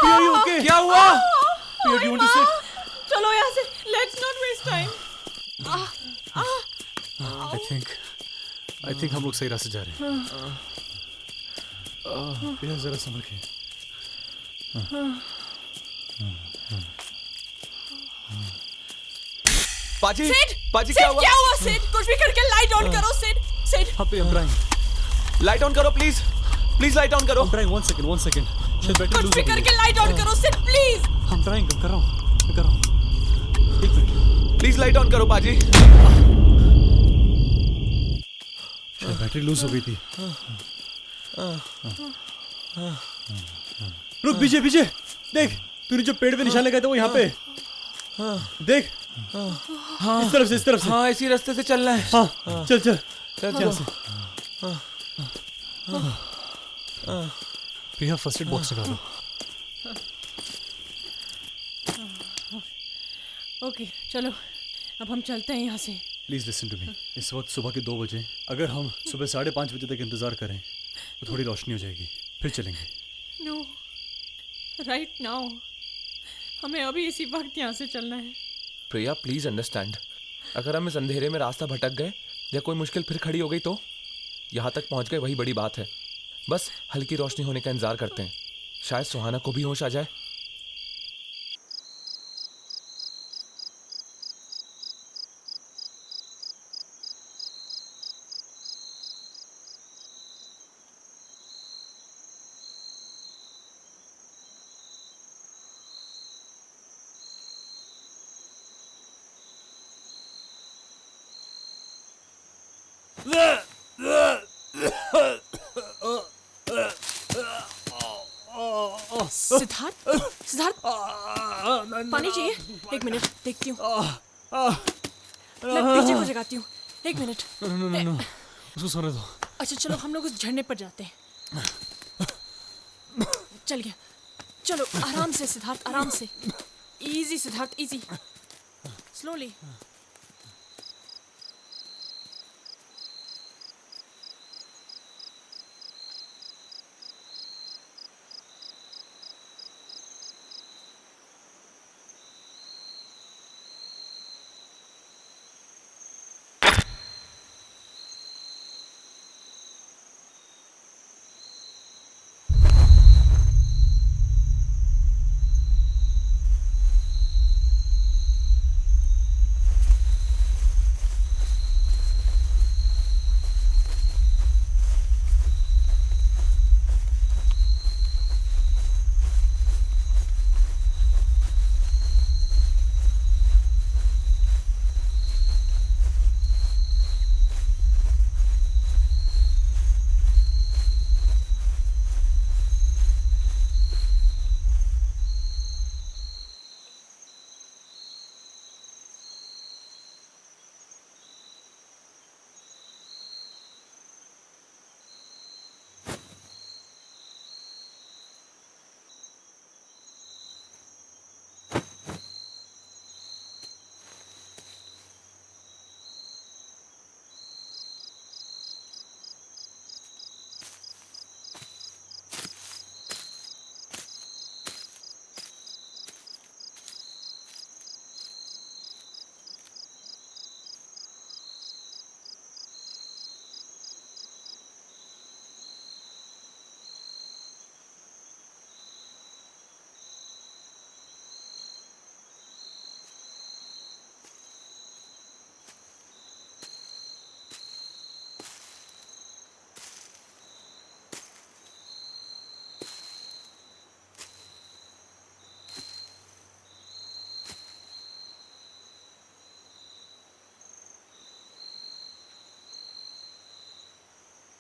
प्रिया you okay? क्या हुआ? प्रिया do you want to sit? चलो यहाँ से, let's not waste time. I think हम लोग सही रास्ते जा रहे हैं। प्रिया जरा संभल के। पाजी सिड, पाजी सिड, क्या हुआ? क्या हुआ सिड? कुछ भी करके लाइट ऑन करो सिड। सिड हाँ प्रिया I'm trying। लाइट ऑन करो प्लीज, प्लीज लाइट ऑन करो। I'm trying, one second। शायद बैटरी कुछ लूज भी हो गई। करके लाइट ऑन करो सिड प्लीज। I'm trying, कर रहा हूँ, मैं कर रहा हूँ। एक मिनट। प्लीज लाइट ऑन करो पाजी। शायद बैटरी लूज हो गई थी। रुक पीछे पीछे, देख तूने जो पेड़ पे निशान लगाया था वो यहाँ पे। देख, इस तरफ से, इस तरफ से। हाँ इसी रास्ते से चलना है। हाँ चल चल चल यहाँ चल। से। प्रिया फर्स्ट एड बॉक्स निकालो। ओके चलो, अब हम चलते हैं यहाँ से। Please listen to me. इस वक्त सुबह के 2 बजे, अगर हम सुबह 5:30 बजे तक इंतजार करें तो थोड़ी रोशनी हो जाएगी, फिर चलेंगे। नो, राइट नाउ हमें अभी इसी वक्त यहाँ से चलना है। प्रिया प्लीज अंडरस्टैंड, अगर हम इस अंधेरे में रास्ता भटक गए या कोई मुश्किल फिर खड़ी हो गई तो यहाँ तक पहुँच गए वही बड़ी बात है। बस हल्की रोशनी होने का इंतजार करते हैं, शायद सुहाना को भी होश आ जाए। सिद्धार्थ, सिद्धार्थ, पानी चाहिए? एक मिनट, देखती हूँ। मैं पीछे को जगाती हूँ। एक मिनट। नो, उसको सोने दो। अच्छा चलो, हम लोग उस झरने पर जाते हैं। चल गया। चलो आराम से सिद्धार्थ, आराम से। Easy Siddharth, easy. स्लोली।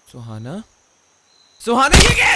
सुहाना, सुहाना ये क्या?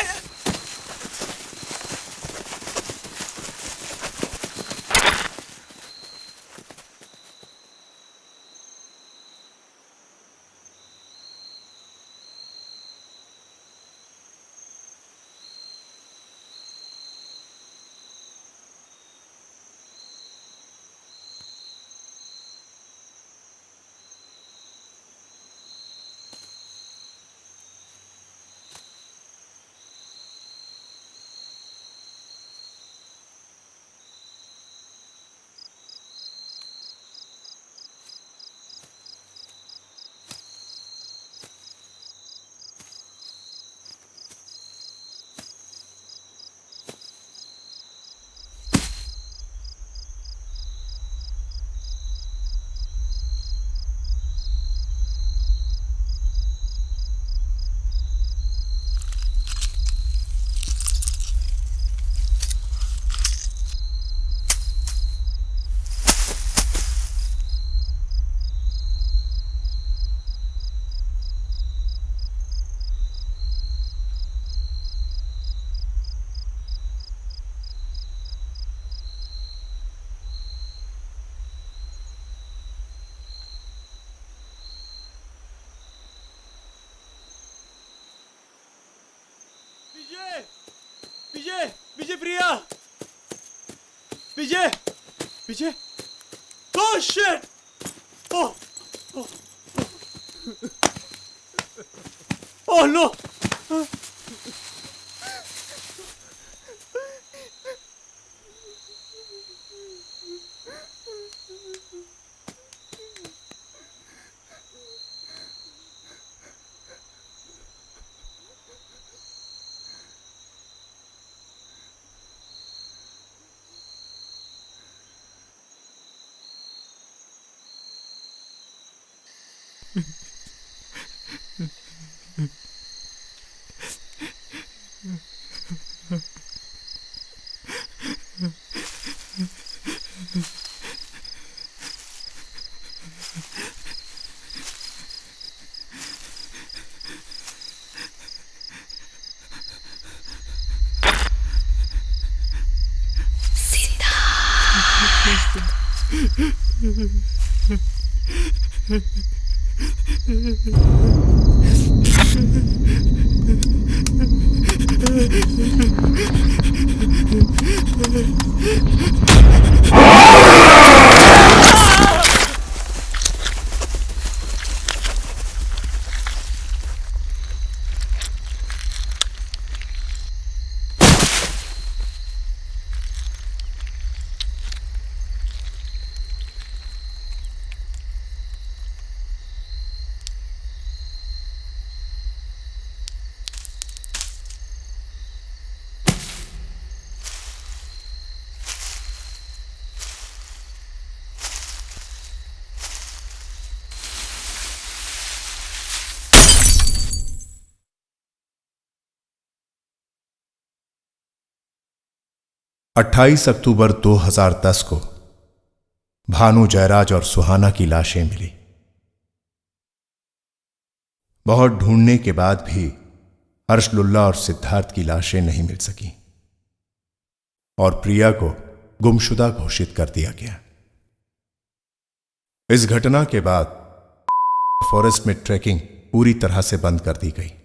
विजय, विजय प्रिया, विजय, विजय, ओह शिट, ओह, ओह नो, अट्ठाईस अक्टूबर 2010 को भानु, जयराज और सुहाना की लाशें मिली। बहुत ढूंढने के बाद भी हर्ष लुल्ला और सिद्धार्थ की लाशें नहीं मिल सकी और प्रिया को गुमशुदा घोषित कर दिया गया। इस घटना के बाद फॉरेस्ट में ट्रैकिंग पूरी तरह से बंद कर दी गई।